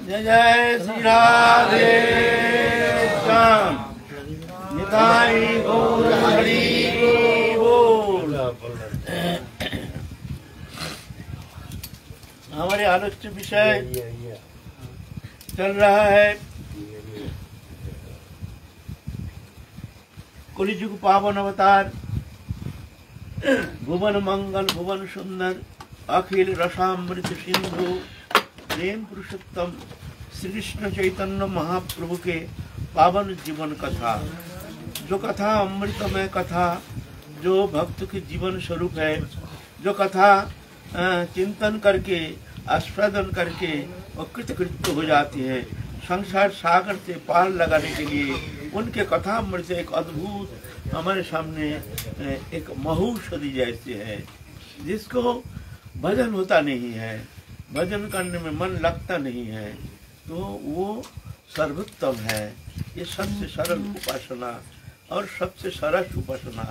जय जय श्री राधे श्याम निताई गौर हरि बोल। हमारे आलोच्य विषय चल रहा है कलिजुग पावन अवतार भुवन मंगल भुवन सुंदर अखिल रसामृत सिंधु प्रेम पुरुषोत्तम श्री कृष्ण चैतन्य महाप्रभु के पावन जीवन कथा, जो कथा अमृतमय कथा, जो भक्त के जीवन स्वरूप है, जो कथा चिंतन करके आस्वादन करके वो कृतकृत्य हो जाती है। संसार सागर से पार लगाने के लिए उनके कथा अमृत एक अद्भुत हमारे सामने एक महौषधि जैसे है, जिसको भजन होता नहीं है, भजन करने में मन लगता नहीं है, तो वो सर्वोत्तम है। ये सबसे सरल उपासना और सबसे सरस उपासना,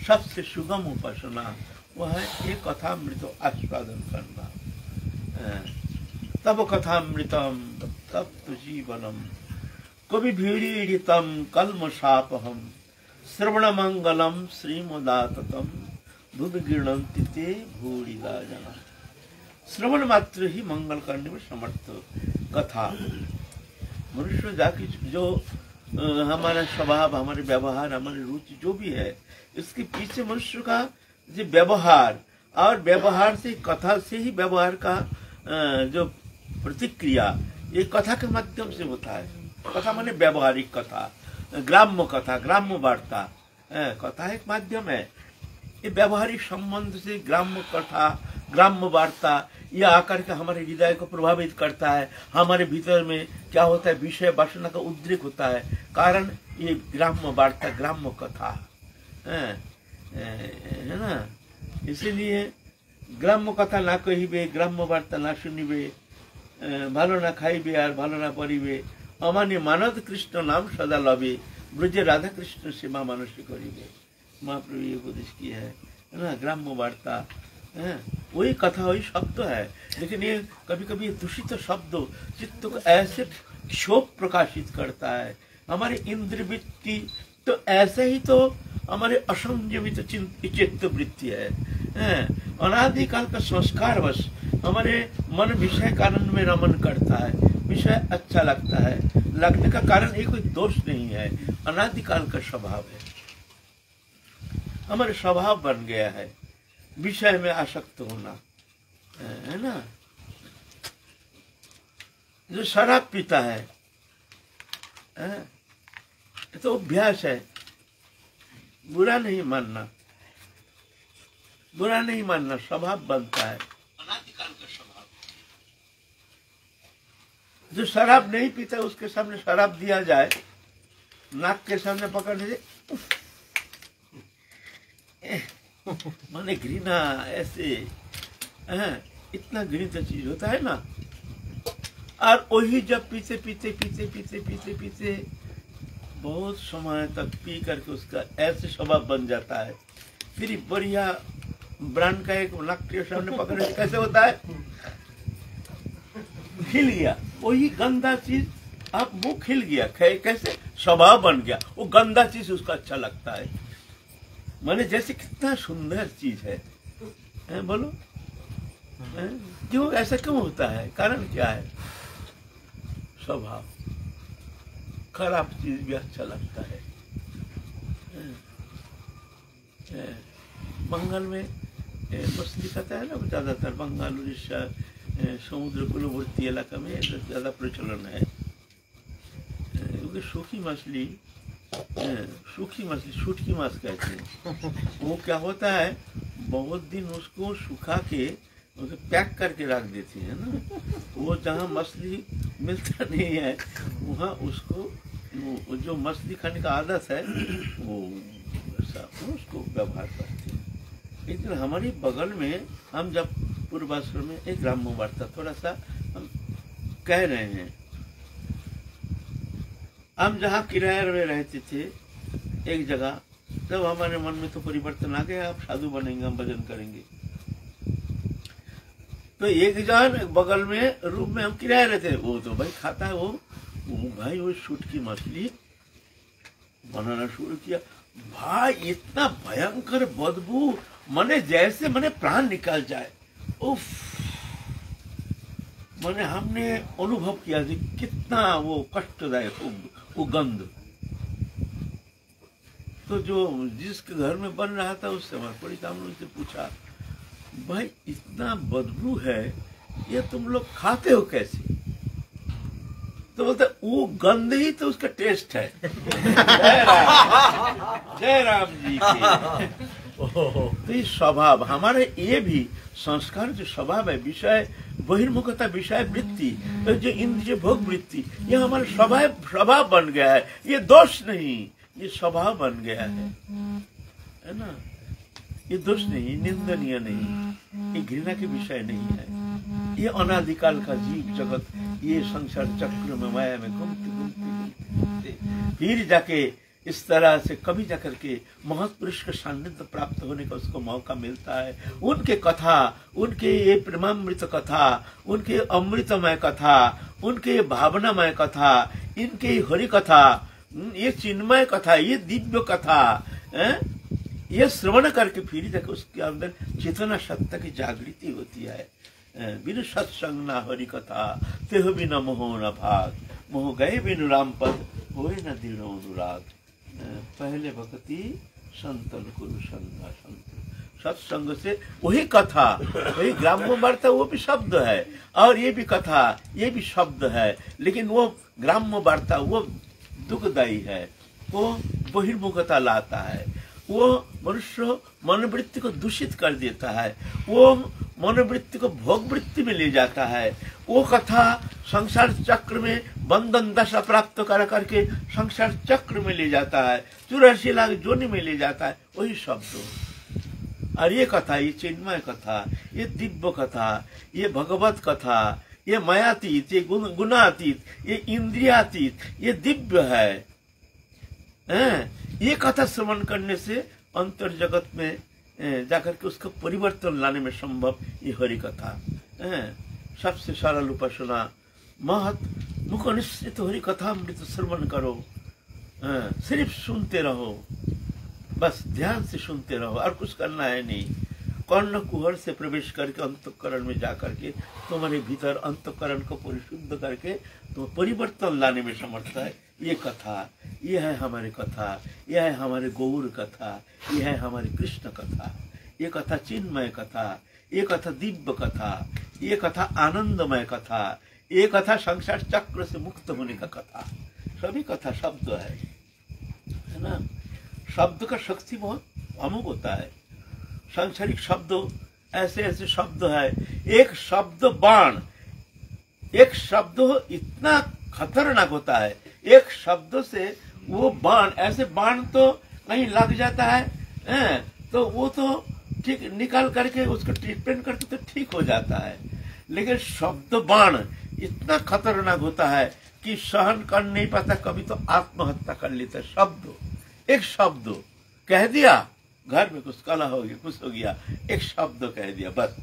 सबसे सुगम उपासना वह है ये कथामृत आस्वादन करना। तब कथामृतम तब तो जीवनम कवि भीड़ितम कल्मषापहम श्रवण मंगलम श्रीमदाततम भुवगीर्णन्ति ते भूरिदा जना। श्रवण मात्र ही मंगल करने में समर्थ कथा। मनुष्य जाति जो हमारा स्वभाव, हमारे व्यवहार, हमारी रुचि जो भी है, इसके पीछे मनुष्य का जो व्यवहार और व्यवहार से कथा से ही व्यवहार का जो प्रतिक्रिया ये कथा के माध्यम से होता है। कथा माने व्यवहारिक कथा, ग्राम्य कथा, ग्राम्य वार्ता। कथा एक माध्यम है। ये व्यवहारिक संबंध से ग्राम्य कथा, ग्राम्य वार्ता ये आकर के हमारे हृदय को प्रभावित करता है। हमारे भीतर में क्या होता है, विषय वासना का उद्रेक होता है, कारण ये ग्राम्य वार्ता, ग्राम्य कथा है ना। इसीलिए ग्राम्य कथा ना कहिबे, ग्राम्य वार्ता ना सुनिबे, भालो ना खाइबे और भालो ना पढ़िबे, अमान्य मानद कृष्ण नाम सदा लबे, ब्रजे राधा कृष्ण सेवा मनुष्य करिबे। महाप्रभु ये उपदेश किया है ना। ग्राम्य वार्ता वही कथा, वही शब्द है, लेकिन ये कभी कभी दूषित शब्द चित्त को ऐसे शोक प्रकाशित करता है। हमारे इंद्र वृत्ति तो ऐसे ही तो हमारे असंयमित चित्त वृत्ति है। अनादिकाल का संस्कार वश हमारे मन विषय कारण में रमन करता है, विषय अच्छा लगता है। लगने का कारण ये कोई दोष नहीं है, अनादिकाल का स्वभाव है, हमारे स्वभाव बन गया है विषय में आसक्त होना, है ना। जो शराब पीता है तो अभ्यास है, बुरा नहीं मानना, बुरा नहीं मानना, स्वभाव बनता है, अनादिकाल का स्वभाव। जो शराब नहीं पीता उसके सामने शराब दिया जाए, नाक के सामने पकड़ दे, माने घृणा, ऐसे इतना घृणित चीज होता है ना। और वही जब पीते पीते पीते पीते पीते पीते बहुत समय तक पी करके उसका ऐसे स्वभाव बन जाता है, फिर बढ़िया ब्रांड का एक नाक के सामने पकड़ कैसे होता है, खिल गया, वही गंदा चीज आप मुंह खिल गया, कैसे स्वभाव बन गया, वो गंदा चीज उसका अच्छा लगता है। माने जैसे कितना सुंदर चीज है, बोलो क्यों ऐसा क्यों होता है, कारण क्या है, स्वभाव। खराब चीज भी अच्छा लगता है। बंगाल में मछली खाता है ना ज्यादातर, बंगाल उड़ीसा समुद्र कूलवर्ती इलाका में ज्यादा प्रचलन है, क्योंकि सूखी मछली शुटकी मांस कहते हैं। वो क्या होता है, बहुत दिन उसको सुखा के उसे पैक करके रख देती है ना, वो जहाँ मछली मिलता नहीं है वहाँ उसको जो मछली खाने का आदत है वो ऐसा उसको व्यवहार करते हैं। एक दिन हमारी बगल में, हम जब पूर्वाश्रम में एक ग्राम्य वार्ता थोड़ा सा हम कह रहे हैं, हम जहाँ किराए में रहते थे एक जगह, जब हमारे मन में तो परिवर्तन आ गया, आप साधु बनेंगे, हम भजन करेंगे, तो एक जन बगल में रूम में हम किराए रहते, वो तो भाई खाता है, वो भाई वो शुटकी मछली बनाना शुरू किया। भाई इतना भयंकर बदबू, मने जैसे मने प्राण निकल जाए, उफ। मैंने हमने अनुभव किया कि कितना वो कष्टदायक वो गंध। तो जो जिसके घर में बन रहा था उससे हमारे पड़ी था, हमने उससे पूछा, भाई इतना बदबू है, ये तुम लोग खाते हो कैसे? तो बोलते वो गंध ही तो उसका टेस्ट है। जय राम जी की। तो ये स्वभाव हमारे, ये भी संस्कार जो स्वभाव है, विषय बहिर्मुखता, विषय वृत्ति, तो जो इंद्रिय भोग वृत्ति, ये हमारा स्वभाव बन गया है। ये दोष नहीं, ये स्वभाव बन गया है ना। ये दोष नहीं, निंदनीय नहीं, ये घृणा के विषय नहीं है। ये अनादिकाल का जीव जगत, ये संसार चक्र में माया में घूमते घूमते फिर जाके इस तरह से कभी जाकर के महत्पुरुष का सान्निध्य प्राप्त होने का उसको मौका मिलता है। उनके कथा, उनके ये प्रेमामृत कथा, उनके अमृतमय कथा, उनके भावनामय कथा, इनके हरि कथा, ये चिन्मय कथा, ये दिव्य कथा, ये श्रवण करके फिर जाकर उसके अंदर चेतना सत्ता की जागृति होती है। बिनु सत्संग न हरि कथा, तेह बिना मोह न भाग, मोह गए बिनु राम पद, होए न दृढ़ अनुराग। पहले भक्ति संतन कुरु संगा संत। सत्संग से वही कथा, वही ग्राम्य वार्ता, वो भी शब्द है, और ये भी कथा, ये भी शब्द है, लेकिन वो ग्राम्य वार्ता वो दुखदायी है, वो बहिर्मुखता लाता है, वो मनुष्य मनोवृत्ति को दूषित कर देता है, वो मनोवृत्ति को भोग वृत्ति में ले जाता है। वो कथा संसार चक्र में बंधन दशा प्राप्त कर करके संसार चक्र में ले जाता है, 84 लाख जोनि में ले जाता है, वही शब्द। और ये कथा, ये चिन्मय कथा, ये दिव्य कथा, ये भगवत कथा, ये मायातीत, ये गुणातीत, ये इंद्रियातीत, ये दिव्य है। ये कथा श्रवण करने से अंतर जगत में जाकर के उसका परिवर्तन लाने में संभव ये हरि कथा। सबसे सरल उपासना, महत मुख निश्चित हरि कथा अमृत श्रवण करो। सिर्फ सुनते रहो, बस ध्यान से सुनते रहो, और कुछ करना है नहीं। कर्ण कुहर से प्रवेश करके अंतःकरण में जा करके तुम्हारे भीतर अंतःकरण को परिशुद्ध करके तो परिवर्तन लाने में समर्थ है। ये कथा, ये है हमारी कथा, यह है हमारे गौर कथा, यह है हमारी कृष्ण कथा। ये कथा चिन्मय कथा, ये कथा दिव्य कथा, ये कथा आनंदमय कथा, ये कथा संसार चक्र से मुक्त होने का कथा। सभी कथा शब्द है ना। शब्द का शक्ति बहुत अमोघ होता है। सांसारिक शब्द ऐसे ऐसे शब्द है, एक शब्द बाण, एक शब्द इतना खतरनाक होता है। एक शब्द से वो बाण, ऐसे बाण तो कहीं लग जाता है तो वो तो ठीक निकाल करके उसको ट्रीटमेंट करके तो ठीक हो जाता है, लेकिन शब्द बाण इतना खतरनाक होता है कि सहन कर नहीं पाता, कभी तो आत्महत्या कर लेता है। शब्द, एक शब्द कह दिया, घर में कुछ कला हो गया, कुछ हो गया, एक शब्द कह दिया, बस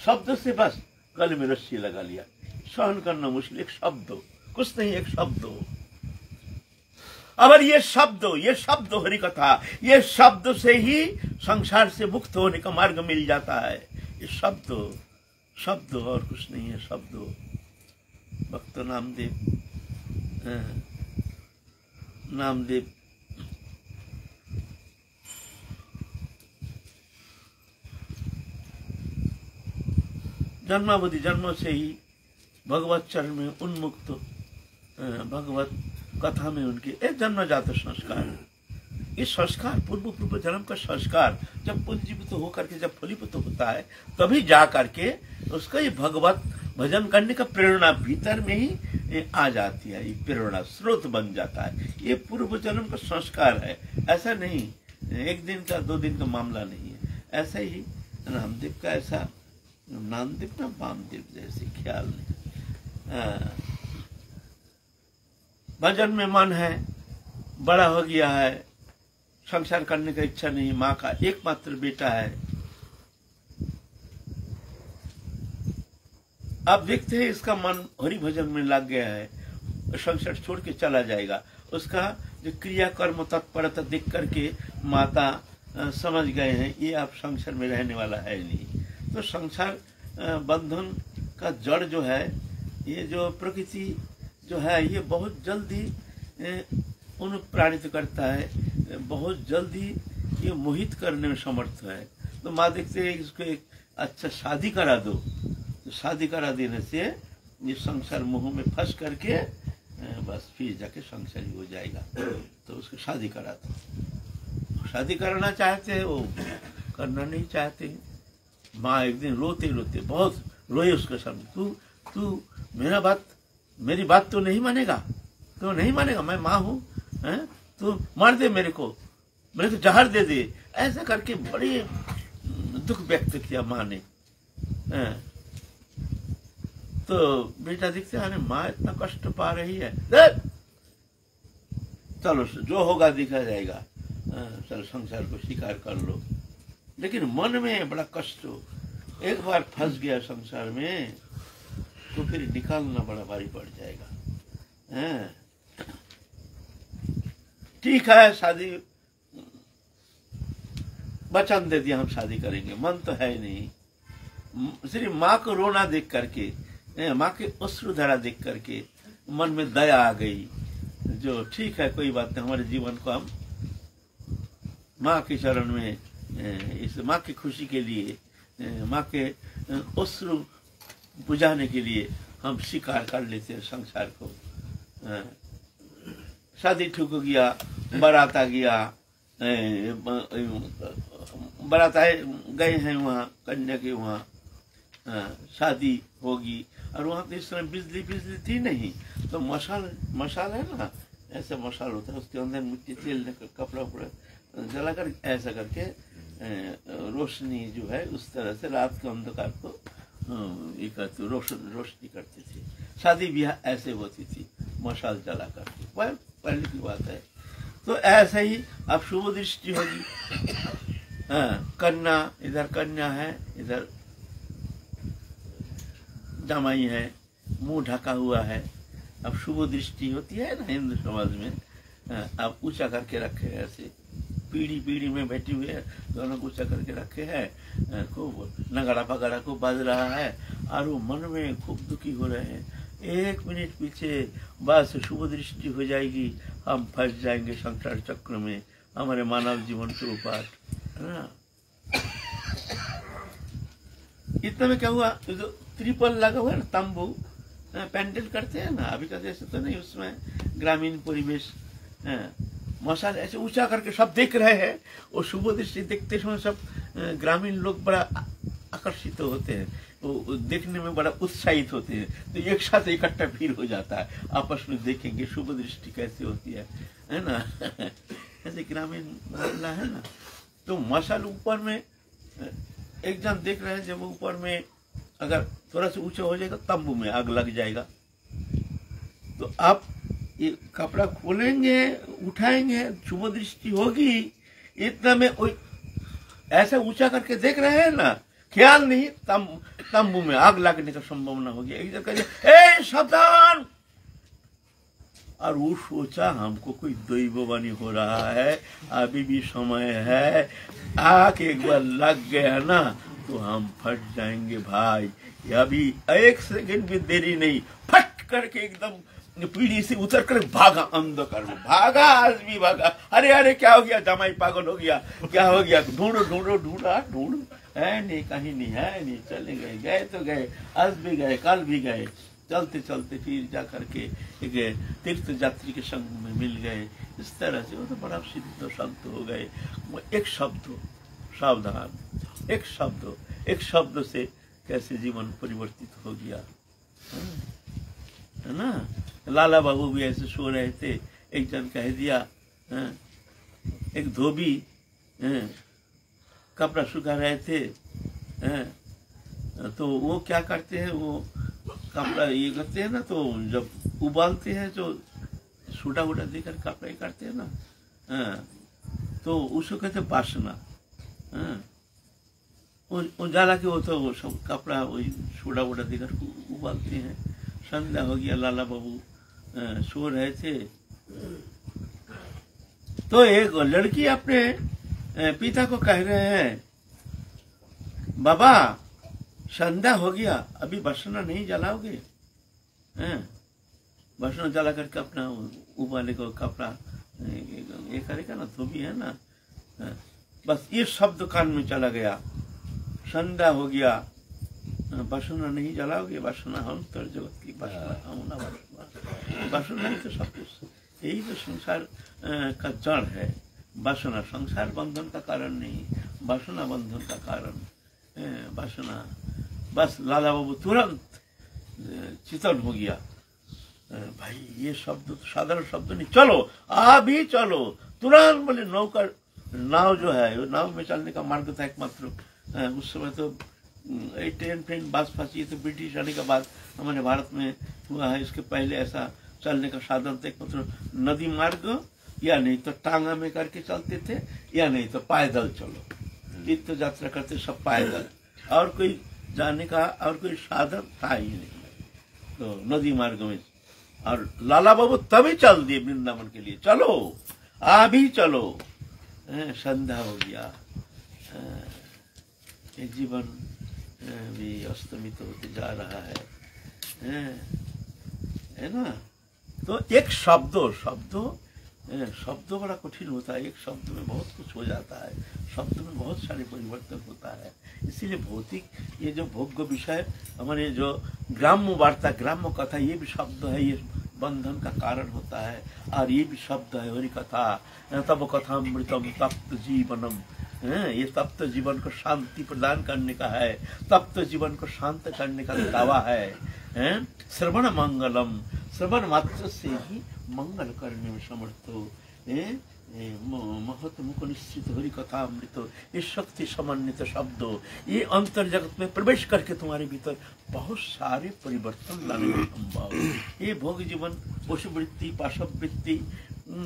शब्द से बस गले में रस्सी लगा लिया। सहन करना मुश्किल, एक शब्द, कुछ नहीं, एक शब्द। अगर ये शब्द हरि कथा, ये शब्द से ही संसार से मुक्त होने का मार्ग मिल जाता है। ये शब्द और कुछ नहीं है। शब्द भक्त नामदेव जन्मावधि जन्म से ही भगवत चरण में उन्मुक्त, भगवत कथा में उनके एक जन्मजात संस्कार, इस संस्कार पूर्व जन्म का संस्कार जब पुंजीभूत होकर के जब फलीभूत होता है, तभी जा करके उसका ये भगवत भजन करने का प्रेरणा भीतर में ही आ जाती है। ये प्रेरणा स्रोत बन जाता है। ये पूर्व जन्म का संस्कार है, ऐसा नहीं एक दिन का 2 दिन का मामला नहीं है। ऐसा ही रामदेव का ऐसा नामदेव ना वामदेव जैसे ख्याल नहीं। भजन में मन है, बड़ा हो गया है, संसार करने का इच्छा नहीं, माँ का एकमात्र बेटा है। आप देखते हैं इसका मन हरि भजन में लग गया है, संसार छोड़ के चला जाएगा। उसका जो क्रिया कर्म तत्परता देख करके माता समझ गए हैं ये आप संसार में रहने वाला है नहीं। तो संसार बंधन का जड़ जो है, ये जो प्रकृति जो है, ये बहुत जल्दी अनुप्राणित करता है, बहुत जल्दी ये मोहित करने में समर्थ है। तो माँ देखते हैं इसको एक अच्छा शादी करा दो, तो शादी करा देने से ये संसार मोह में फंस करके बस फिर जाके संसारी हो जाएगा। तो उसको शादी करा दो। शादी करना चाहते हैं वो, करना नहीं चाहते। माँ एक दिन रोते रोते बहुत रोए उसके सामने, तू मेरी बात तो नहीं मानेगा, तो नहीं मानेगा, मैं माँ हूँ, तू मार दे मेरे को जहर दे दे। ऐसा करके बड़ी दुख व्यक्त किया माँ ने। तो बेटा देखते अरे माँ इतना कष्ट पा रही है, चलो जो होगा देखा जाएगा, चलो संसार को स्वीकार कर लो। लेकिन मन में बड़ा कष्ट, एक बार फंस गया संसार में तो फिर निकालना बड़ा भारी पड़ जाएगा। ठीक है, शादी वचन दे दिया हम शादी करेंगे, मन तो है नहीं। सिर्फ माँ को रोना देख करके, माँ के अश्रुधारा देख करके मन में दया आ गई, जो ठीक है कोई बात नहीं, हमारे जीवन को हम माँ के चरण में, इस माँ की खुशी के लिए, माँ के अश्रु बुझाने के लिए हम स्वीकार कर लेते हैं संसार को। शादी ठुक गया, बारात आ गया, बारात आए गए हैं वहाँ कन्या के वहाँ, शादी होगी। और वहाँ तो इस समय बिजली थी नहीं, तो मशाल है ना, ऐसा मशाल होता है, उसके अंदर मिट्टी तेल कपड़ा उपड़ा जलाकर ऐसा करके रोशनी जो है उस तरह से रात के अंधकार को ये करते, रोशनी करती थी। शादी ब्याह ऐसे होती थी, मशाल जला कर, पहले की बात है। तो ऐसे ही अब शुभ दृष्टि होगी। कन्या, इधर कन्या है, इधर जमाई है, मुंह ढका हुआ है, अब शुभ दृष्टि होती है ना हिंदू समाज में, आप ऊंचा करके रखे हैं, ऐसे पीढ़ी पीढ़ी में बैठी हुई है, दोनों को ऊंचा करके रखे हैं, खूब नगाड़ा पगाड़ा खूब बज रहा है और वो मन में खूब दुखी हो रहे हैं। 1 मिनट पीछे बस शुभ दृष्टि हो जाएगी, हम फंस जाएंगे संसार चक्र में, हमारे मानव जीवन के ऊपर, है ना। इतना में क्या हुआ, जो त्रिपल लगा हुआ है ना, तंबू पैंडल करते हैं ना, अभी का जैसे तो नहीं, उसमें ग्रामीण परिवेश, मसाल ऐसे ऊंचा करके सब देख रहे हैं, और शुभ दृष्टि देखते समय सब ग्रामीण लोग बड़ा आकर्षित होते हैं, वो देखने में बड़ा उत्साहित होते हैं, तो एक साथ इकट्ठा भीड़ हो जाता है, आपस में देखेंगे शुभ दृष्टि कैसे होती है ना। ऐसे ग्रामीण मोहल्ला है ना, तो मसाल ऊपर में एक जन देख रहे हैं, जब ऊपर में अगर थोड़ा सा ऊंचा हो जाएगा तंबू में आग लग जाएगा, तो आप ये कपड़ा खोलेंगे, उठाएंगे, शुभ दृष्टि होगी, इतना में ऐसा ऊंचा करके देख रहे हैं ना, ख्याल नहीं तंबू में आग लगने का संभावना होगी। एक जगह कहिए ए सावधान, और वो सोचा हमको कोई दैववाणी हो रहा है, अभी भी समय है, आग एक बार लग गया ना तो हम फट जाएंगे भाई, अभी 1 सेकंड भी देरी नहीं, फट करके एकदम पीढ़ी से उतर कर भागा, अंधकार में भागा, आज भी भागा, अरे अरे क्या हो गया, जमाई पागल हो गया, क्या हो गया, ढूंढो ढूंढो ढूंढा ढूंढ, है नहीं, कहीं नहीं है, नहीं, चले गए, गए तो गए, आज भी गए, कल भी गए, चलते चलते फिर जा करके एक तीर्थ यात्री के संग में मिल गए, इस तरह से वो तो बड़ा सिद्ध संत हो गए। एक शब्द सावधान, एक शब्द से कैसे जीवन परिवर्तित हो गया, है ना। लाला बाबू भी ऐसे सो रहे थे, एक जन कह दिया, एक धोबी कपड़ा सुखा रहे थे, तो वो क्या करते हैं, वो कपड़ा ये करते हैं ना, तो जब उबालते हैं तो सूटा वूटा देकर कपड़ा करते हैं ना, तो उसको कहते बासना, उजाला के वो तो सब कपड़ा वही सूटा वूटा देकर उबालते हैं। संध्या हो गया, लाला बाबू सो रहे थे, तो एक लड़की अपने पिता को कह रहे हैं, बाबा संध्या हो गया, अभी बसना नहीं जलाओगे, बसना जला करके अपना उबाले को कपड़ा ये करेगा ना, धोबी है ना, बस ये शब्द कान में चला गया, संध्या हो गया, बसना नहीं जलाओगे, बसना हम तो जगत की बसना हम ना, बसना ही तो सब कुछ, यही तो संसार का जड़ है। बसना संसार बंधन का कारण नहीं, बसना बंधन का कारण, बसना। बस लाला बाबू तुरंत चितन हो गया, भाई ये शब्द तो साधारण शब्द नहीं, चलो अभी चलो, तुरंत बोले नौकर, नाव जो है वो नाव में चलने का मार्ग था एकमात्र, उस समय तो ट्रेन फ्रेन बस फंसी तो ब्रिटिश आने के बाद हमारे भारत में हुआ है, इसके पहले ऐसा चलने का साधन था एकमात्र नदी मार्ग, या नहीं तो टांगा में करके चलते थे, या नहीं तो पैदल चलो, तीर्थ यात्रा करते सब पैदल, और कोई जाने का और कोई साधन था ही नहीं, तो नदी मार्ग में। और लाला बाबू तभी चल दिए वृंदावन के लिए, चलो अभी चलो, संध्या हो गया, एक जीवन भी अस्तमित होते जा रहा है ना। तो एक शब्द बड़ा कठिन होता है, एक शब्द में बहुत कुछ हो जाता है, शब्द में बहुत सारे परिवर्तन होता है। इसीलिए भौतिक ये जो भोग्य विषय, हमारे जो ग्राम्य वार्ता, ग्राम्य कथा, ये भी शब्द है, ये बंधन का कारण होता है, और ये भी शब्द है हरि कथा, तब कथामृतम तप्त जीवनम, ये तप्त जीवन को शांति प्रदान करने का है, तप्त जीवन को शांत करने का दावा है। श्रवण मंगलम, श्रवण मात्र से ही मंगल करने में समर्थ हो, महत मुख निश्चित हरि कथा अमृत, ये शक्ति समन्वित शब्द, ये अंतर जगत में प्रवेश करके तुम्हारे भीतर बहुत सारे परिवर्तन लाने में संभव। ये भोग जीवन, पशुवृत्ति, पाशवृत्ति,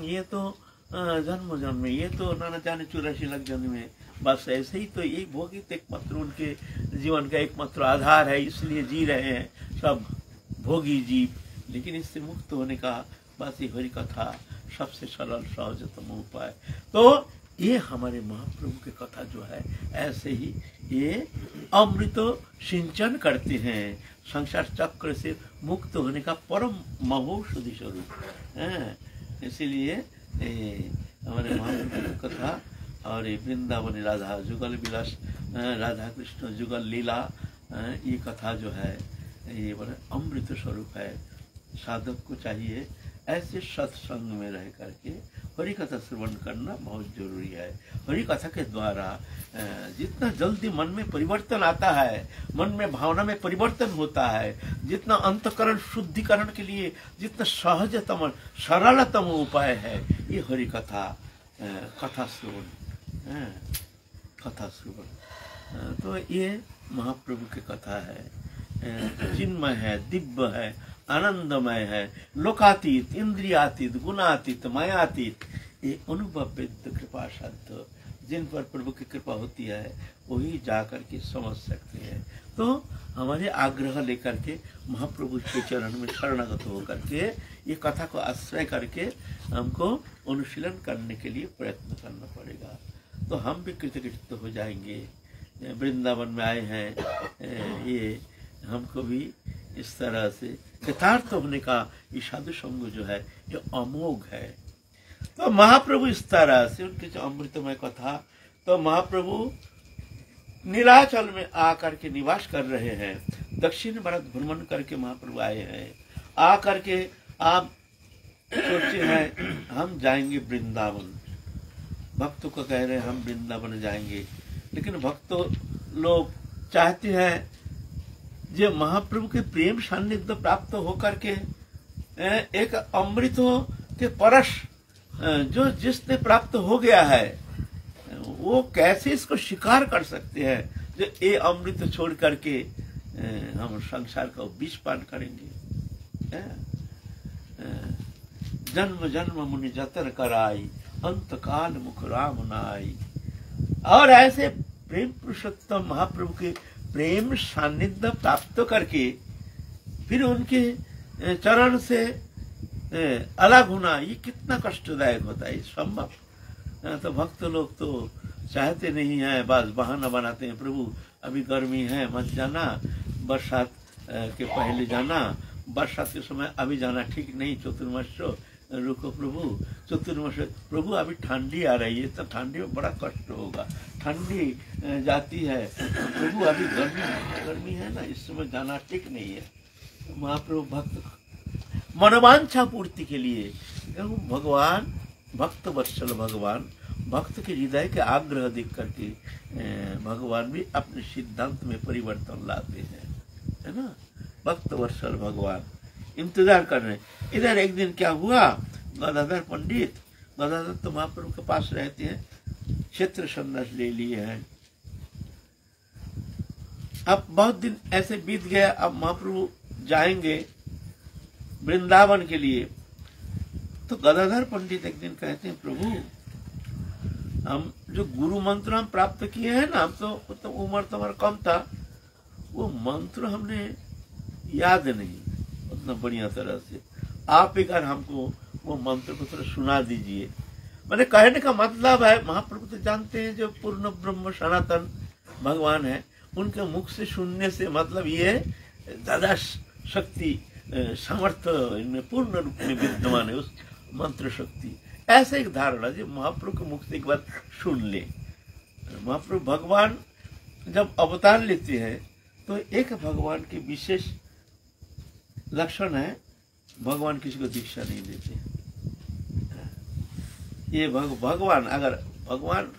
ये तो जन्म जन्म में, ये तो नाना जाने 84 लाख जन्म में, बस ऐसे ही तो ये भोगित एकमात्र उनके जीवन का एकमात्र आधार है, इसलिए जी रहे हैं सब भोगी जीव। लेकिन इससे मुक्त होने का बस ये हरि कथा सबसे सरल सहजतम उपाय। तो ये हमारे महाप्रभु की कथा जो है ऐसे ही ये अमृत सिंचन करते हैं, संसार चक्र से मुक्त होने का परम महौषधि स्वरूप। इसीलिए हमारे महाप्रभु की कथा और ये वृंदावन राधा जुगल विलास, राधा कृष्ण जुगल लीला, ये कथा जो है ये बड़ा अमृत स्वरूप है। साधक को चाहिए ऐसे सत्संग में रह करके हरि कथा श्रवण करना बहुत जरूरी है। हरि कथा के द्वारा जितना जल्दी मन में परिवर्तन आता है, मन में भावना में परिवर्तन होता है, जितना अंतकरण शुद्धिकरण के लिए जितना सहजतम सरलतम उपाय है ये हरि कथा, कथा श्रवण, कथा श्रवण। तो ये महाप्रभु की कथा है, चिन्मय है, दिव्य है, आनंदमय है, लोकातीत, इंद्रियातीत, गुणातीत, मायातीत, ये अनुभव कृपा साध्य। जिन पर प्रभु की कृपा होती है वही जाकर के समझ सकते हैं। तो हमारे आग्रह लेकर के महाप्रभु के चरण में शरणागत होकर के ये कथा को आश्रय करके हमको अनुशीलन करने के लिए प्रयत्न करना पड़ेगा। तो हम भी कृतकृत हो जाएंगे। वृंदावन में आए हैं, ये हमको भी इस तरह से कृतार्थ होने का ये साधु संग जो है ये अमोघ है। तो महाप्रभु इस तरह से उनके जो अमृतमय कथा, तो महाप्रभु नीलाचल में आकर के निवास कर रहे हैं, दक्षिण भारत भ्रमण करके महाप्रभु आए हैं। आकर के आप सोचे हैं हम जाएंगे वृंदावन, भक्तों को कह रहे हैं हम वृंदावन जाएंगे, लेकिन भक्तों लोग चाहते हैं जो महाप्रभु के प्रेम सान्निध्य प्राप्त होकर के एक अमृत के परश जो जिसने प्राप्त हो गया है वो कैसे इसको स्वीकार कर सकते हैं जो ये अमृत छोड़ करके हम संसार का विष पान करेंगे। जन्म जन्म मुनि जतन कराई, अंत काल मुख राम नाई। और ऐसे प्रेम पुरुषोत्तम महाप्रभु के प्रेम सान्निध्य प्राप्त करके फिर उनके चरण से अलग होना ये कितना कष्टदायक होता है, संभव। तो भक्त लोग तो चाहते नहीं है, बस बहाना बनाते हैं, प्रभु अभी गर्मी है मत जाना, बरसात के पहले जाना, बरसात के समय अभी जाना ठीक नहीं, चतुर्मास रुको प्रभु, चतुर्मास प्रभु अभी ठंडी आ रही है तो ठंडी में बड़ा कष्ट होगा, ठंडी जाती है प्रभु अभी गर्मी है ना, इस समय जाना ठीक नहीं है। महाप्रभु भक्त मनोवांछा पूर्ति के लिए भगवान भक्त वत्सल भगवान भक्त के हृदय के आग्रह देख करके भगवान भी अपने सिद्धांत में परिवर्तन लाते हैं, है ना। भक्त वत्सल भगवान इंतजार कर रहे हैं। इधर एक दिन क्या हुआ, गदाधर पंडित, गदाधर तो महाप्रभु के पास रहते हैं, क्षेत्र संन्यास ले लिए हैं। अब बहुत दिन ऐसे बीत गया, अब महाप्रभु जाएंगे वृंदावन के लिए। तो गदाधर पंडित एक दिन कहते हैं प्रभु हम जो गुरु मंत्र हम प्राप्त किए हैं ना, हम तो उम्र तो हमारा कम था, वो मंत्र हमने याद नहीं उतना बढ़िया तरह से, आप एक बार हमको वो मंत्र को थोड़ा सुना दीजिए। मैंने कहने का मतलब है महाप्रभु तो जानते हैं जो पूर्ण ब्रह्म सनातन भगवान है, उनके मुख से सुनने से मतलब ये दादा शक्ति समर्थ इनमें पूर्ण रूप में विद्यमान है, उस मंत्र शक्ति। ऐसे एक धारणा जो महाप्रभु के मुख से एक बार सुन ले। महाप्रभु भगवान जब अवतार लेते हैं तो एक भगवान के विशेष लक्षण है, भगवान किसी को दीक्षा नहीं देते। ये भगवान अगर भगवान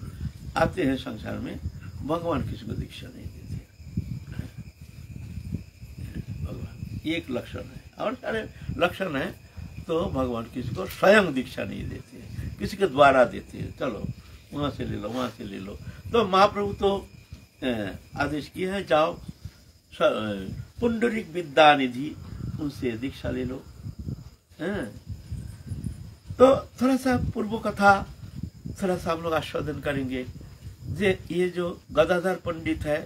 आते हैं संसार में, भगवान किसी को दीक्षा नहीं देते। भगवान ये एक लक्षण है, और सारे लक्षण है तो भगवान किसी को स्वयं दीक्षा नहीं देते, किसी के द्वारा देते हैं, चलो वहां से ले लो वहां से ले लो। तो महाप्रभु तो आदेश किए हैं जाओ पुंडरीक विद्या निधि उनसे दीक्षा ले लो। तो थोड़ा सा पूर्व कथा थोड़ा सा हम लोग आस्वादन करेंगे। जे ये जो गदाधर पंडित है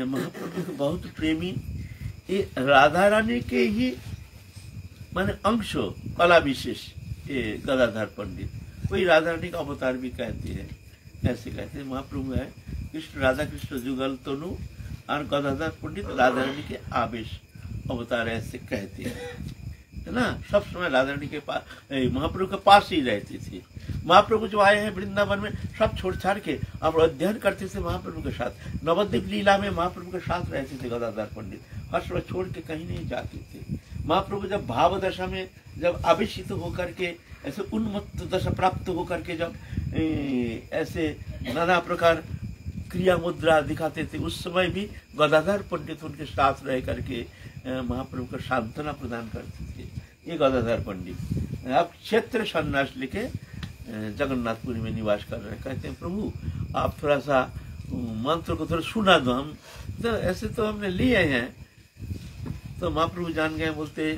महाप्रभु के बहुत प्रेमी, ये राधा रानी के ही माने अंश कला विशेष ये गदाधर पंडित, कोई राधा रानी का अवतार भी कहते हैं, ऐसे कहते हैं। महाप्रभु है कृष्ण राधा कृष्ण जुगल तनु और गदाधर पंडित राधा रानी के आवेश अवतार ऐसे कहते हैं, है ना। सब समय राधा रानी के पास महाप्रभु के पास ही रहती थी। महाप्रभु जो आए हैं वृंदावन में सब छोड़ छाड़ के अब अध्ययन करते थे महाप्रभु के साथ। नवद्वीप लीला में महाप्रभु के साथ रहते थे गदाधर पंडित, हर समय छोड़ के कहीं नहीं जाते थे। महाप्रभु जब भाव दशा में जब आवेशित होकर के ऐसे उन्मत्त दशा प्राप्त होकर के जब ऐसे नाना प्रकार क्रिया मुद्रा दिखाते थे, उस समय भी गदाधर पंडित उनके साथ रह करके महाप्रभु को सांत्वना प्रदान करते थे। ये गदाधर पंडित अब क्षेत्र संन्यास लेके जगन्नाथपुरी में निवास कर रहे हैं। कहते हैं प्रभु आप थोड़ा सा मंत्र को थोड़ा सुना दो, हम तो ऐसे तो हमने लिए हैं। तो महाप्रभु जान गए, बोलते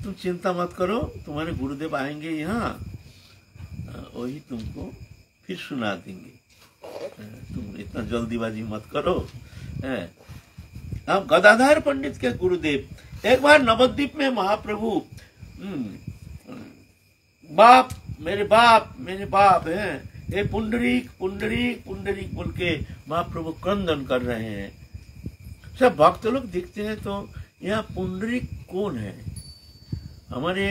तुम चिंता मत करो, तुम्हारे गुरुदेव आएंगे यहाँ, वही तुमको फिर सुना देंगे, तुम इतना जल्दीबाजी मत करो। अब गदाधर पंडित के गुरुदेव एक बार नवद्वीप में महाप्रभु बाप मेरे बाप हैं, ये पुंडरीक पुंडरीक पुंडरीक बोल के महाप्रभु क्रंदन कर रहे हैं। सब भक्त लोग दिखते हैं तो यहाँ पुंडरीक कौन है। हमारे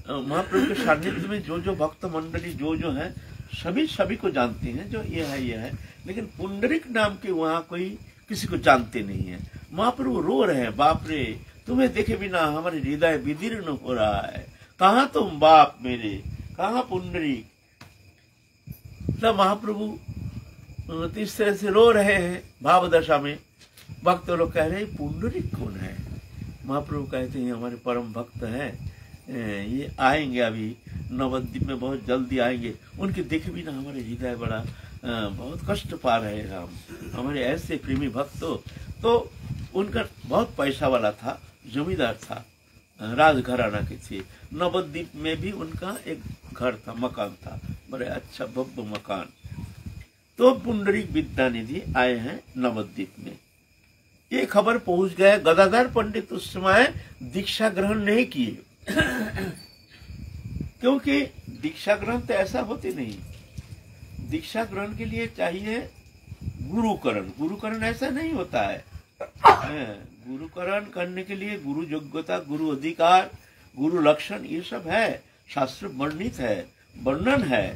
महाप्रभु के सानिध्य में जो भक्त मंडली जो है सभी को जानते हैं, जो ये है, लेकिन पुंडरीक नाम के वहाँ कोई किसी को जानते नहीं है। महाप्रभु रो रहे हैं, बाप रे तुम्हें देखे बिना हमारे हृदय विदीर्ण हो रहा है, कहाँ तुम बाप मेरे, कहाँ पुंडरीक। सब महाप्रभु इस तरह से रो रहे हैं भाव दशा में। भक्त लोग कह रहे हैं पुंडरीक कौन है। महाप्रभु कहते हैं हमारे परम भक्त हैं, ये आएंगे अभी नवद्वीप में, बहुत जल्दी आएंगे। उनके देखे बिना हमारे हृदय बड़ा बहुत कष्ट पा रहे हैं हम, हमारे ऐसे प्रेमी भक्त। तो उनका बहुत पैसा वाला था, जमींदार था, राजघराना के थे। नवद्वीप में भी उनका एक घर था, मकान था, बड़े अच्छा भव्य मकान। तो पुंडरीक विद्यानिधि आए हैं नवद्वीप में, ये खबर पहुंच गए। गदाधर पंडित उस समय दीक्षा ग्रहण नहीं किए क्योंकि दीक्षा ग्रहण तो ऐसा होते नहीं। दीक्षा ग्रहण के लिए चाहिए गुरुकरण, गुरुकरण ऐसा नहीं होता है। गुरुकरण करने के लिए गुरु योग्यता, गुरु अधिकार, गुरु लक्षण ये सब है, शास्त्र वर्णित है, वर्णन है।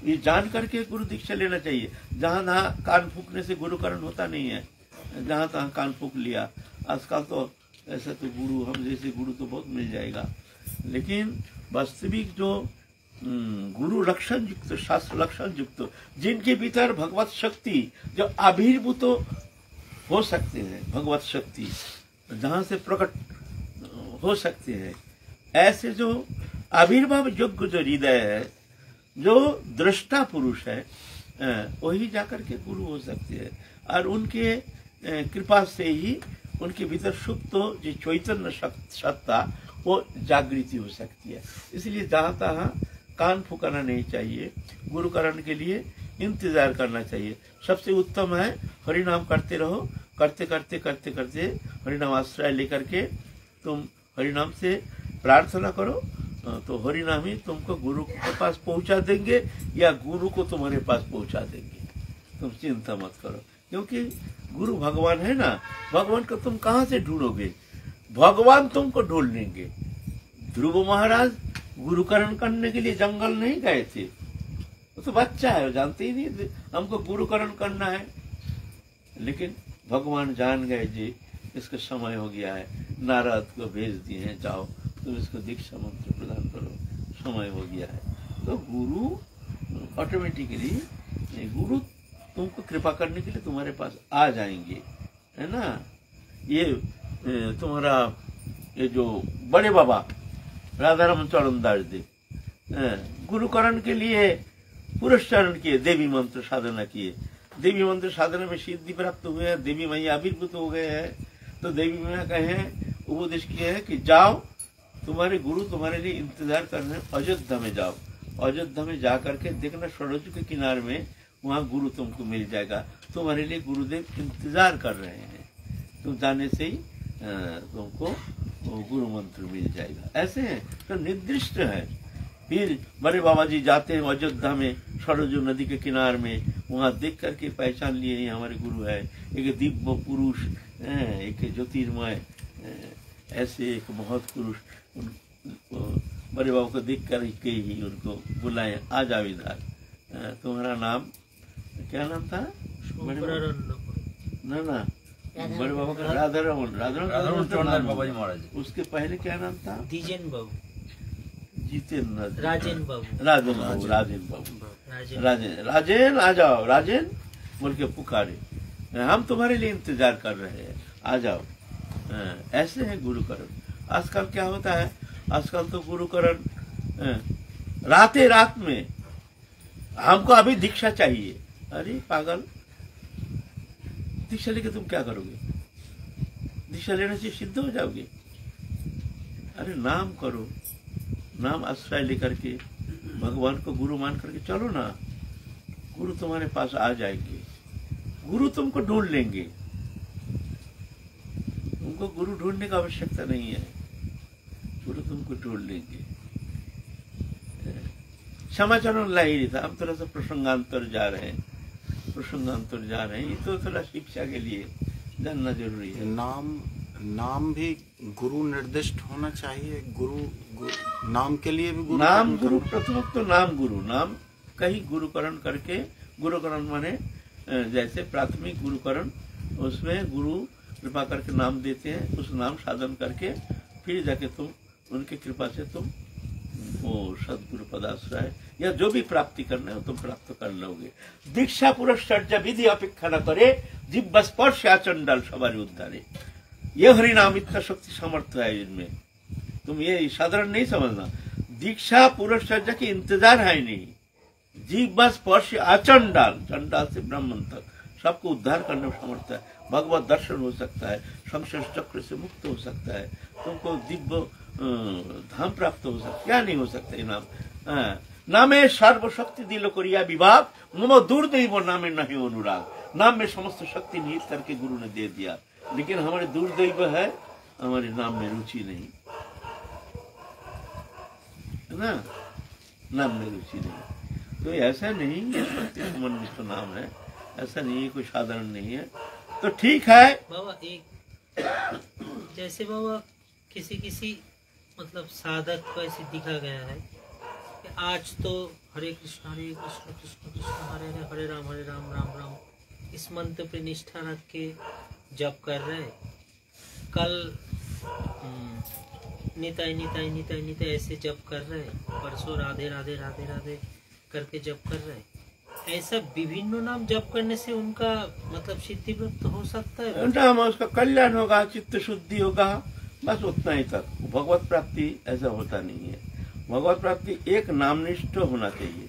ये जान करके गुरु दीक्षा लेना चाहिए। जहाँ तहाँ कान फूकने से गुरुकरण होता नहीं है, जहाँ तहाँ कान फूक लिया। आजकल तो ऐसा तो गुरु, हम जैसे गुरु तो बहुत मिल जाएगा, लेकिन वास्तविक जो गुरु लक्षण युक्त, शास्त्र लक्षण युक्त, जिनके भीतर भगवत शक्ति जो आविर्भूत हो सकते हैं, भगवत शक्ति जहाँ से प्रकट हो सकते हैं, ऐसे जो आविर्भाव योग्य जो हृदय है, जो दृष्टा पुरुष है, वही जाकर के गुरु हो सकते हैं। और उनके कृपा से ही उनके भीतर सुप्त जो चैतन्य सत्ता वो जागृति हो सकती है। इसलिए जहाँ तहाँ कान फुकाना नहीं चाहिए, गुरुकरण के लिए इंतजार करना चाहिए। सबसे उत्तम है हरिनाम करते रहो, करते करते करते करते हरिनाम आश्रय लेकर के तुम हरिनाम से प्रार्थना करो, तो हरिनाम ही तुमको गुरु के पास पहुंचा देंगे या गुरु को तुम्हारे पास पहुंचा देंगे। तुम चिंता मत करो, क्योंकि गुरु भगवान है ना। भगवान को तुम कहाँ से ढूंढोगे, भगवान तुमको ढूंढ लेंगे। ध्रुव महाराज गुरुकरण करने के लिए जंगल नहीं गए थे, वो तो बच्चा है, जानते ही नहीं हमको गुरुकरण करना है। लेकिन भगवान जान गए जी इसका समय हो गया है, नारद को भेज दिए हैं, जाओ तुम इसको दीक्षा मंत्र प्रदान करो, समय हो गया है। तो गुरु ऑटोमेटिकली, गुरु तुमको कृपा करने के लिए तुम्हारे पास आ जाएंगे, है ना। ये तुम्हारा ये जो बड़े बाबा राधाराम चरण दास देव गुरुकरण के लिए पुरस्चरण किए, देवी मंत्र साधना किए, देवी मंत्र साधना में सिद्धि प्राप्त हुए हैं, देवी मैया आविर्भूत हो गए हैं। तो देवी मैया कहे उपदेश किए हैं कि जाओ, तुम्हारे गुरु तुम्हारे लिए इंतजार कर रहे हैं, अयोध्या में जाओ। अयोध्या में जा करके देखना सरजू के किनारे में वहाँ गुरु तुमको मिल जाएगा, तुम्हारे लिए गुरुदेव इंतजार कर रहे हैं। तुम जाने से ही तुमको वो गुरु मंत्र मिल जाएगा। ऐसे है तो निर्दिष्ट है। फिर बड़े बाबा जी जाते हैं अयोध्या में, सरजू नदी के किनार में, वहाँ देख करके पहचान लिए ये हमारे गुरु है। एक दिव्य पुरुष, एक ज्योतिर्मय, ऐसे एक महत् पुरुष। बड़े बाबा को देख कर के ही उनको बुलाए, आ जाओ इधर, तुम्हारा नाम क्या नाम था? ना ना, बड़े बाबा का राधा रमन बाबा जी महाराज। उसके पहले क्या नाम था? जितेंद्र बाबू, राजेन बाबू, राजेन आ जाओ, राजेन बोल के पुकारे, हम तुम्हारे लिए इंतजार कर रहे हैं, आ जाओ। ऐसे है गुरुकरण। आजकल क्या होता है, आजकल तो गुरुकरण राते रात में, हमको अभी दीक्षा चाहिए। अरे पागल, दीक्षा लेके तुम क्या करोगे? दीक्षा लेने से सिद्ध हो जाओगे? अरे नाम करो, नाम आश्रय लेकर के भगवान को गुरु मान करके चलो ना, गुरु तुम्हारे पास आ जाएंगे, गुरु तुमको ढूंढ लेंगे। तुमको गुरु ढूंढने का आवश्यकता नहीं है, गुरु तुमको ढूंढ लेंगे। समाचार लाइए था, हम थोड़ा सा प्रसंगांतर जा रहे हैं, ये तो थोड़ा शिक्षा के लिए जानना जरूरी है। नाम भी गुरु निर्दिष्ट होना चाहिए। नाम के लिए भी नाम गुरु, प्रथम तो नाम गुरु, नाम कहीं गुरुकरण करके, गुरुकरण माने जैसे प्राथमिक गुरुकरण, उसमें गुरु कृपा करके नाम देते हैं, उस नाम साधन करके फिर जाके तुम उनकी कृपा से तुम वो सदगुरु पदाश्रय या जो भी प्राप्ति करना है तुम प्राप्त कर लोगे। दीक्षा पुरस्चर्या विधि अपेक्षा न करे, जिब्ब स्पर्श आचंडाल सवारी उद्धारे। ये हरिनाम इतना शक्ति सामर्थ्य है इनमें, तुम ये साधारण नहीं समझना। दीक्षा पुरस्चर्या की इंतजार है नहीं, जिब्ब स्पर्श आचंडाल, चंडाल से ब्राह्मण तक सबको उद्धार करने में समर्थ है। भगवत दर्शन हो सकता है, संशय चक्र से मुक्त हो सकता है, तुमको दिव्य धाम प्राप्त हो सकता है। क्या नहीं हो सकता है नाम? नामे सर्वशक्ति दिलो करिया विभाग, मम दुर्दैव नामे नहीं अनुराग। नाम में समस्त शक्ति निहित करके गुरु ने दे दिया, लेकिन हमारे दुर्दैव है, हमारे नाम में रुचि नहीं है ना, नाम में रुचि नहीं। तो ऐसा नहीं, ये शक्ति समन्वित नाम है, ऐसा नहीं है, कोई साधारण नहीं है। तो ठीक है बाबा, एक जैसे बाबा किसी मतलब साधक को ऐसे दिखा गया है कि आज तो हरे कृष्ण कृष्ण कृष्ण हरे हरे, हरे राम राम राम इस मंत्र पे निष्ठा रख के जप कर रहे, कल निताई निताई निताई निताई ऐसे जप कर रहे, परसों राधे राधे राधे राधे करके जप कर रहे। ऐसा विभिन्न नाम जप करने से उनका मतलब सिद्धि प्राप्त हो सकता है? नाम उसका कल्याण होगा, चित्त शुद्धि होगा, बस उतना ही तक। भगवत प्राप्ति ऐसा होता नहीं है। भगवत प्राप्ति एक नामनिष्ठ होना चाहिए।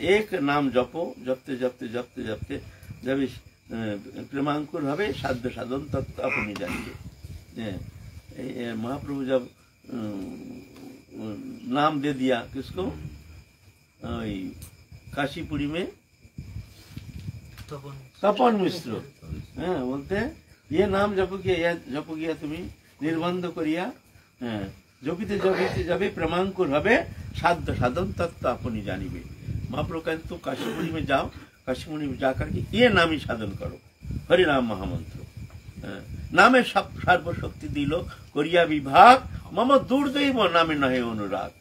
एक नाम जपो, जपते जपते जपते जपते जब इस प्रेमांकुर हवे साध्य साधन तत्व अपनी जाएंगे। महाप्रभु जब नाम दे दिया किसको, काशीपुरी में तपन मिश्र बोलते हैं, ये नाम जपोगिया तुम्हें निर्बंध करिया, जपिते जपिते जबे प्रमांकुर हबे साध्य साधन तत्व अपनी जानिबे। महाप्रभु कहते तुम काशीपुरी में जाओ, काशीपुरी में जाकर के ये नाम ही साधन करो, हरि नाम महामंत्र। नामे सर्वशक्ति दिलो करिया विभाग, मम दुर्दैव नामे नहे अनुराग।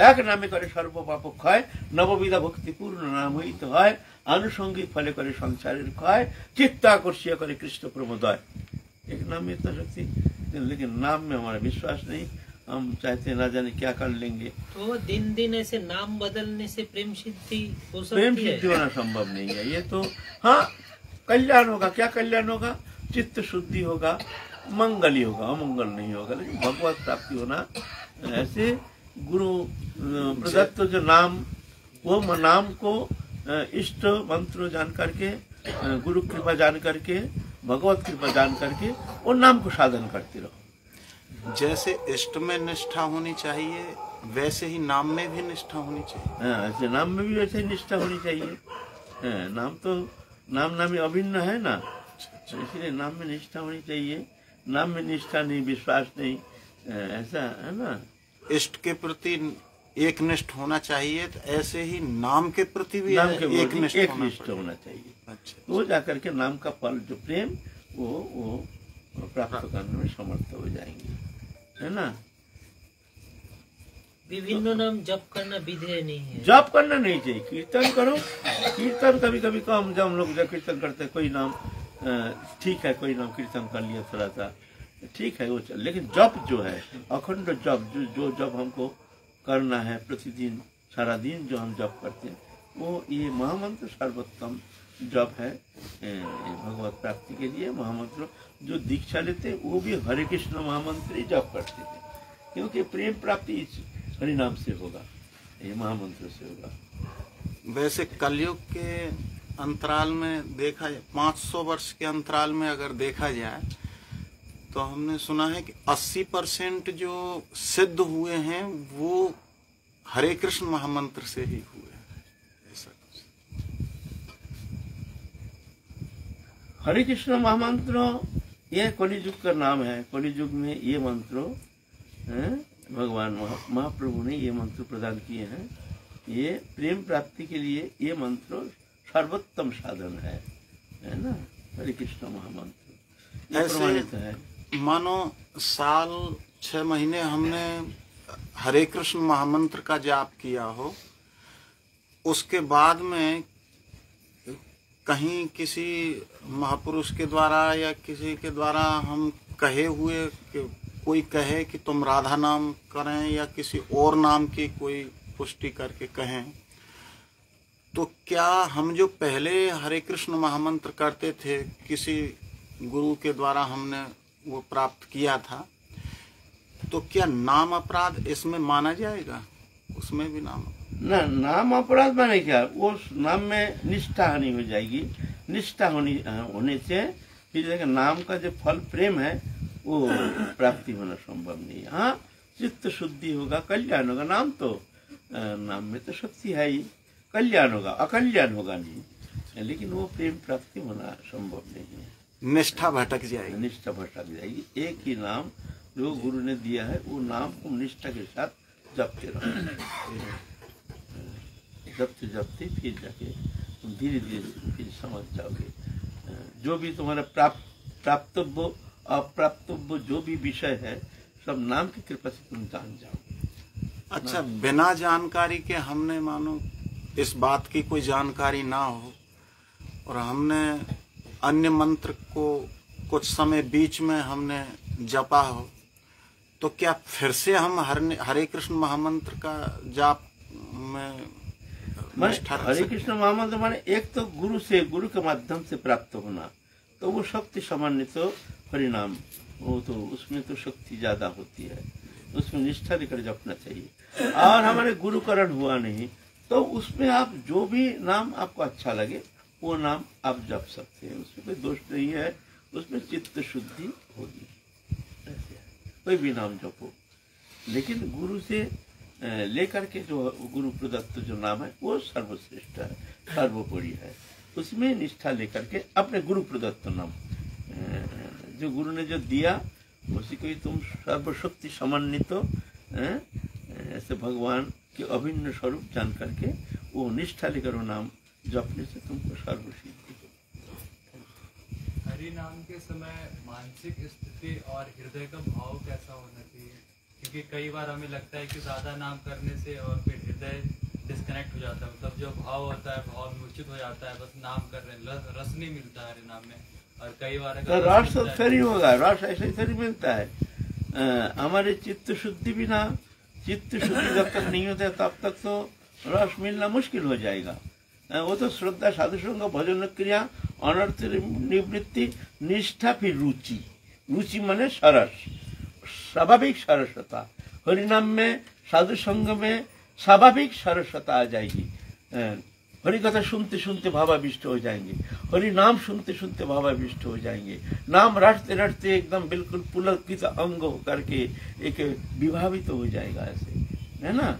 एक नामे करे सर्व पाप क्षय, नवविधा भक्ति पूर्ण नाम हईत है, आनुषंगिक फले करे संसारेर क्षय, चित्ताकर्षिया करे कृष्ण प्रमोदय। एक नाम में इतना शक्ति, लेकिन नाम में हमारा विश्वास नहीं, हम चाहते ना जाने क्या कर लेंगे। तो दिन दिन ऐसे नाम बदलने से प्रेम सिद्धि हो सकती है? प्रेम सिद्धि होना संभव नहीं है। ये तो हाँ कल्याण होगा। क्या कल्याण होगा? चित्त शुद्धि होगा, मंगल ही होगा, अमंगल नहीं होगा। लेकिन भगवत प्राप्ति होना, ऐसे गुरु प्रदत्त जो नाम, वो नाम को इष्ट मंत्र जान करके, गुरु कृपा जान करके, भगवत कृपा जान करके और नाम को साधन करते रहो। जैसे इष्ट में निष्ठा होनी चाहिए, वैसे ही नाम में भी निष्ठा होनी चाहिए। ऐसे नाम में भी वैसे ही निष्ठा होनी चाहिए। नाम तो नाम नामी अभिन्न है ना, इसलिए नाम में निष्ठा होनी चाहिए। नाम में निष्ठा नहीं, विश्वास नहीं, ऐसा है ना। इष्ट के प्रति एक निष्ठ होना चाहिए, तो ऐसे ही नाम के प्रति भी नाम के एक प्रति निष्ठ एक होना निष्ठ पड़ेगा। होना चाहिए। अच्छा, तो जाकर के नाम का फल जो प्रेम वो प्राप्त करने में समर्थ हो जाएंगे, है ना। विभिन्न नाम जप करना विधेय नहीं है। जप करना नहीं चाहिए, कीर्तन करो। कीर्तन कभी कभी कम, जब हम लोग जब कीर्तन करते हैं, कोई नाम ठीक है, कोई नाम कीर्तन कर लिया थोड़ा सा, ठीक है वो चल। लेकिन जप जो है, अखंड जप, जो जप हमको करना है प्रतिदिन, सारा दिन जो हम जप करते हैं, वो ये महामंत्र सर्वोत्तम जप है भगवत प्राप्ति के लिए। महामंत्र जो दीक्षा लेते वो भी हरे कृष्ण महामंत्र ही जप करते थे, क्योंकि प्रेम प्राप्ति इस हरि नाम से होगा, ये महामंत्र से होगा। वैसे कलयुग के अंतराल में देखा जाए, 500 वर्ष के अंतराल में अगर देखा जाए, तो हमने सुना है कि 80% जो सिद्ध हुए हैं वो हरे कृष्ण महामंत्र से ही हुए हैं, ऐसा कुछ। हरे कृष्ण महामंत्र ये कलियुग का नाम है। कलियुग में ये मंत्र भगवान महाप्रभु ने ये मंत्र प्रदान किए हैं। ये प्रेम प्राप्ति के लिए ये मंत्र सर्वोत्तम साधन है ना, हरे कृष्ण महामंत्र ये प्रमाणित है। मानो साल 6 महीने हमने हरे कृष्ण महामंत्र का जाप किया हो, उसके बाद में कहीं किसी महापुरुष के द्वारा या किसी के द्वारा हम कहे हुए कि कोई कहे कि तुम राधा नाम करें या किसी और नाम की कोई पुष्टि करके कहें, तो क्या हम जो पहले हरे कृष्ण महामंत्र करते थे, किसी गुरु के द्वारा हमने वो प्राप्त किया था, तो क्या नाम अपराध इसमें माना जाएगा? उसमें भी नाम अपराध माने क्या, वो नाम में निष्ठा हानि हो जाएगी। निष्ठा होने से फिर देखिए नाम का जो फल प्रेम है वो प्राप्ति होना संभव नहीं है। हाँ, चित्त शुद्धि होगा, कल्याण होगा। नाम में तो शक्ति है ही, कल्याण होगा, अकल्याण होगा नहीं, लेकिन वो प्रेम प्राप्ति होना संभव नहीं है। निष्ठा भटक जाएगी। निष्ठा भटक जाएगी। एक ही नाम जो गुरु ने दिया है वो नाम को निष्ठा के साथ जपते रहो। जपते फिर जाके तुम धीरे धीरे फिर समझ जाओगे। जो भी तुम्हारा प्राप्तव्य अप्राप्तव्य जो भी विषय है, सब नाम की कृपा से तुम जान जाओगे। अच्छा, बिना जानकारी के हमने मानो इस बात की कोई जानकारी ना हो और हमने अन्य मंत्र को कुछ समय बीच में हमने जपा हो, तो क्या फिर से हम हरे कृष्ण महामंत्र का जाप में हरे कृष्ण महामंत्र माने एक तो गुरु के माध्यम से प्राप्त होना, तो वो शक्ति समन्वित तो परिणाम, वो तो उसमें तो शक्ति ज्यादा होती है, उसमें निष्ठा लेकर जपना चाहिए। और हमारे गुरुकरण हुआ नहीं तो उसमें आप जो भी नाम आपको अच्छा लगे वो नाम आप जप सकते हैं, उसमें कोई दोष नहीं है, उसमें चित्त शुद्धि होगी। कोई भी नाम जपो, लेकिन गुरु से लेकर के जो गुरु प्रदत्त जो नाम है वो सर्वश्रेष्ठ है, सर्वोपरि है। उसमें निष्ठा लेकर के अपने गुरु प्रदत्त नाम जो गुरु ने जो दिया उसी को ही तुम सर्वशक्ति समन्वित ऐसे भगवान के अभिन्न स्वरूप जान करके वो निष्ठा लेकर वो नाम जपने से तुमको सर्वसिद्धि हो। हरि नाम के समय मानसिक स्थिति और हृदय का भाव कैसा होना चाहिए? क्योंकि कई बार हमें लगता है कि ज्यादा नाम करने से और फिर हृदय डिस्कनेक्ट हो जाता है, मतलब जो भाव होता है भाव मूर्छित हो जाता है, बस नाम कर रहे हैं, रस नहीं मिलता है हरि नाम में। और कई बार तो रस थोड़ी होगा, रस ऐसे थोड़ी मिलता है। हमारे चित्त शुद्धि बिना, चित्त शुद्धि जब तक नहीं होता तब तक तो रस मिलना मुश्किल हो जाएगा। वो तो श्रद्धा, साधु संग, भजन क्रिया, अनर्थ निवृत्ति, निष्ठा, फिर रुचि। रुचि माने सरस, स्वाभाविक सरसता। हरिनाम में, साधु संग में स्वाभाविक सरसता आ जाएगी। हरि कथा सुनते सुनते भावाविष्ट हो जाएंगे, हरि नाम सुनते सुनते भावाविष्ट हो जाएंगे, नाम रटते रटते एकदम बिल्कुल पुलकित अंग होकर के एक विभावित हो जाएगा, ऐसे है ना।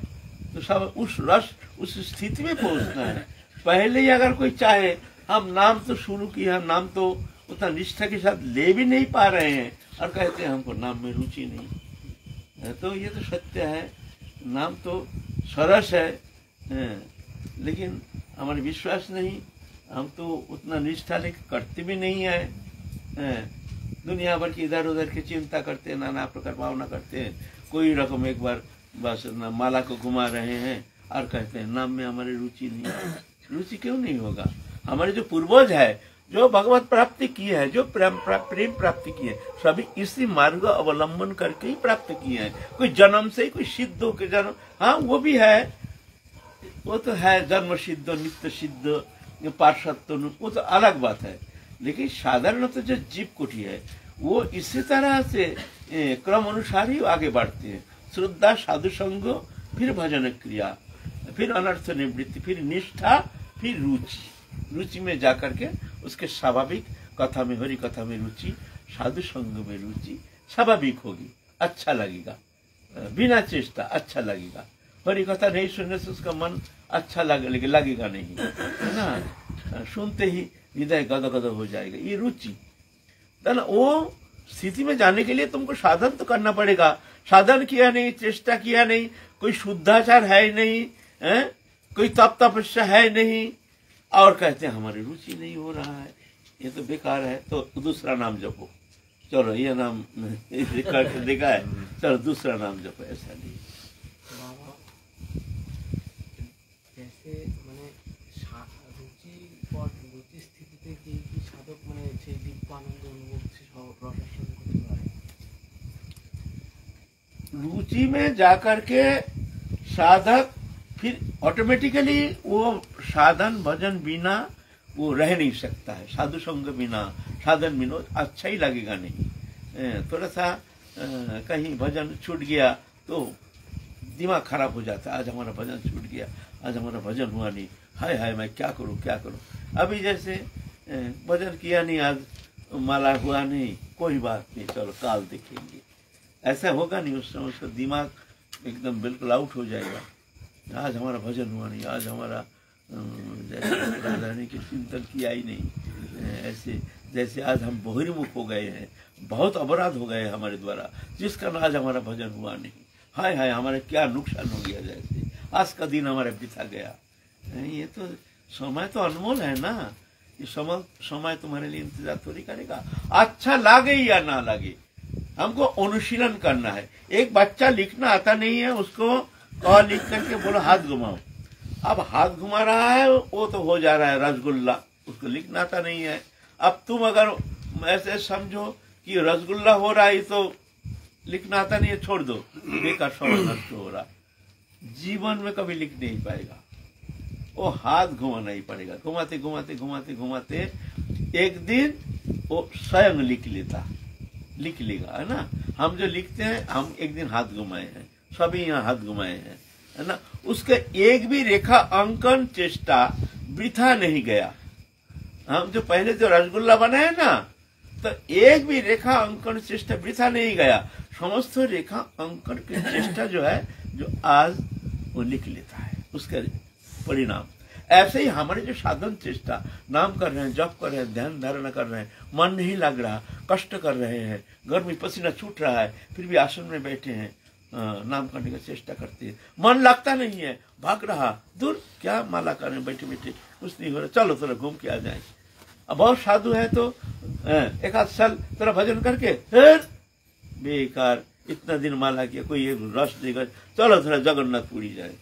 तो सब उस रस, उस स्थिति में पहुंचना है। पहले ही अगर कोई चाहे, हम नाम तो शुरू किया, हम नाम तो उतना निष्ठा के साथ ले भी नहीं पा रहे हैं, और कहते हैं हमको नाम में रुचि नहीं। तो ये तो सत्य है, नाम तो सरस है, लेकिन हमारे विश्वास नहीं, हम तो उतना निष्ठा लेकर करते भी नहीं है। दुनिया भर की इधर उधर की चिंता करते हैं, नाना प्रकार भावना करते हैं, कोई रकम एक बार बस माला को घुमा रहे हैं और कहते हैं नाम में हमारी रुचि नहीं है। रुचि क्यों नहीं होगा? हमारे जो पूर्वज है, जो भगवत प्राप्ति की है, जो प्रेम प्राप्ति की है, सभी इसी मार्ग अवलंबन करके ही प्राप्त किए हैं। कोई जन्म से, कोई सिद्ध हो के जन्म, हाँ वो भी है, वो तो है जन्म सिद्ध, नित्य सिद्ध, पार्षद, वो तो अलग बात है। लेकिन साधारण तो जो जीव कोटि है वो इसी तरह से क्रम अनुसार ही आगे बढ़ते हैं। श्रद्धा, साधु संग, फिर भजन क्रिया, फिर अनर्थ निवृत्ति, फिर निष्ठा, फिर रुचि। रुचि में जाकर के उसके स्वाभाविक कथा में, हरि कथा में रुचि, साधु संग में रुचि स्वाभाविक होगी, अच्छा लगेगा, बिना चेष्टा अच्छा लगेगा। हरि कथा नहीं सुनने से उसका मन अच्छा लगेगा नहीं, है ना। सुनते ही हृदय गदगद हो जाएगा, ये रुचि। तो वो स्थिति में जाने के लिए तुमको साधन तो करना पड़ेगा। साधन किया नहीं, चेष्टा किया नहीं, कोई शुद्धाचार है नहीं, कोई तप तपस्या है नहीं, और कहते हैं हमारी रुचि नहीं हो रहा है, ये तो बेकार है, तो दूसरा नाम जपो। चलो ये नाम करके देखा है, चलो दूसरा नाम जपो। ऐसा नहीं। जैसे মানে রুচি স্থিতিতে কি সাধক মানে সেই দিব্য আনন্দ অনুভব রসাস্বাদন করতে পারে? रुचि में जाकर के साधक फिर ऑटोमेटिकली वो साधन भजन बिना वो रह नहीं सकता है। साधु संग बिना, साधन बिना अच्छा ही लगेगा नहीं। थोड़ा सा कहीं भजन छूट गया तो दिमाग खराब हो जाता है, आज हमारा भजन छूट गया, आज हमारा भजन हुआ नहीं, हाय हाय मैं क्या करूं क्या करूं। अभी जैसे भजन किया नहीं, आज माला हुआ नहीं, कोई बात नहीं, चलो काल देखेंगे, ऐसा होगा नहीं। उस समय उसका दिमाग एकदम बिल्कुल आउट हो जाएगा। आज हमारा भजन हुआ नहीं, आज हमारा जैसे राधारानी की चिंतन किया ही नहीं, ऐसे जैसे आज हम बहिर्मुख हो गए हैं, बहुत अपराध हो गए हमारे द्वारा, जिस कारण आज हमारा भजन हुआ नहीं, हाय हाय हमारा क्या नुकसान हो गया, जैसे आज का दिन हमारा बिता गया। ये तो समय तो अनमोल है ना, ये समय तुम्हारे लिए इंतजार थोड़ी करेगा। अच्छा लगे या ना लगे, हमको अनुशीलन करना है। एक बच्चा लिखना आता नहीं है, उसको क लिख करके बोलो हाथ घुमाओ, अब हाथ घुमा रहा है, वो तो हो जा रहा है रसगुल्ला, उसको लिखना आता नहीं है। अब तुम अगर ऐसे समझो कि रसगुल्ला हो रहा है तो लिखना आता नहीं है, छोड़ दो, बेकार समय नष्ट हो रहा। जीवन में कभी लिख नहीं पाएगा, वो हाथ घुमाना ही पड़ेगा। घुमाते घुमाते घुमाते घुमाते एक दिन वो स्वयं लिख लेगा, है ना। हम जो लिखते हैं, हम एक दिन हाथ घुमाए हैं, सभी यहाँ हाथ घुमाए हैं, है ना। उसके एक भी रेखा अंकन चेष्टा वृथा नहीं गया। हम जो पहले जो रसगुल्ला बनाए ना, तो एक भी रेखा अंकन चेष्टा वृथा नहीं गया। समस्त रेखा अंकन की चेष्टा जो है, जो आज वो लिख लेता है, उसका परिणाम। ऐसे ही हमारे जो साधन चेष्टा, नाम कर रहे हैं, जप कर रहे हैं, ध्यान धारणा कर रहे हैं, मन नहीं लग रहा, कष्ट कर रहे हैं, गर्मी पसीना छूट रहा है, फिर भी आसन में बैठे हैं, नाम करने की चेष्टा करते हैं, मन लगता नहीं है, भाग रहा, दूर क्या माला करें बैठे बैठे, कुछ नहीं हो रहा, चलो थोड़ा घूम के आ जाए। अब बहुत साधु है तो एक आध साल थोड़ा भजन करके फिर बेकार, इतना दिन माला किया, कोई रस देगा, चलो थोड़ा जगन्नाथपुरी जाए,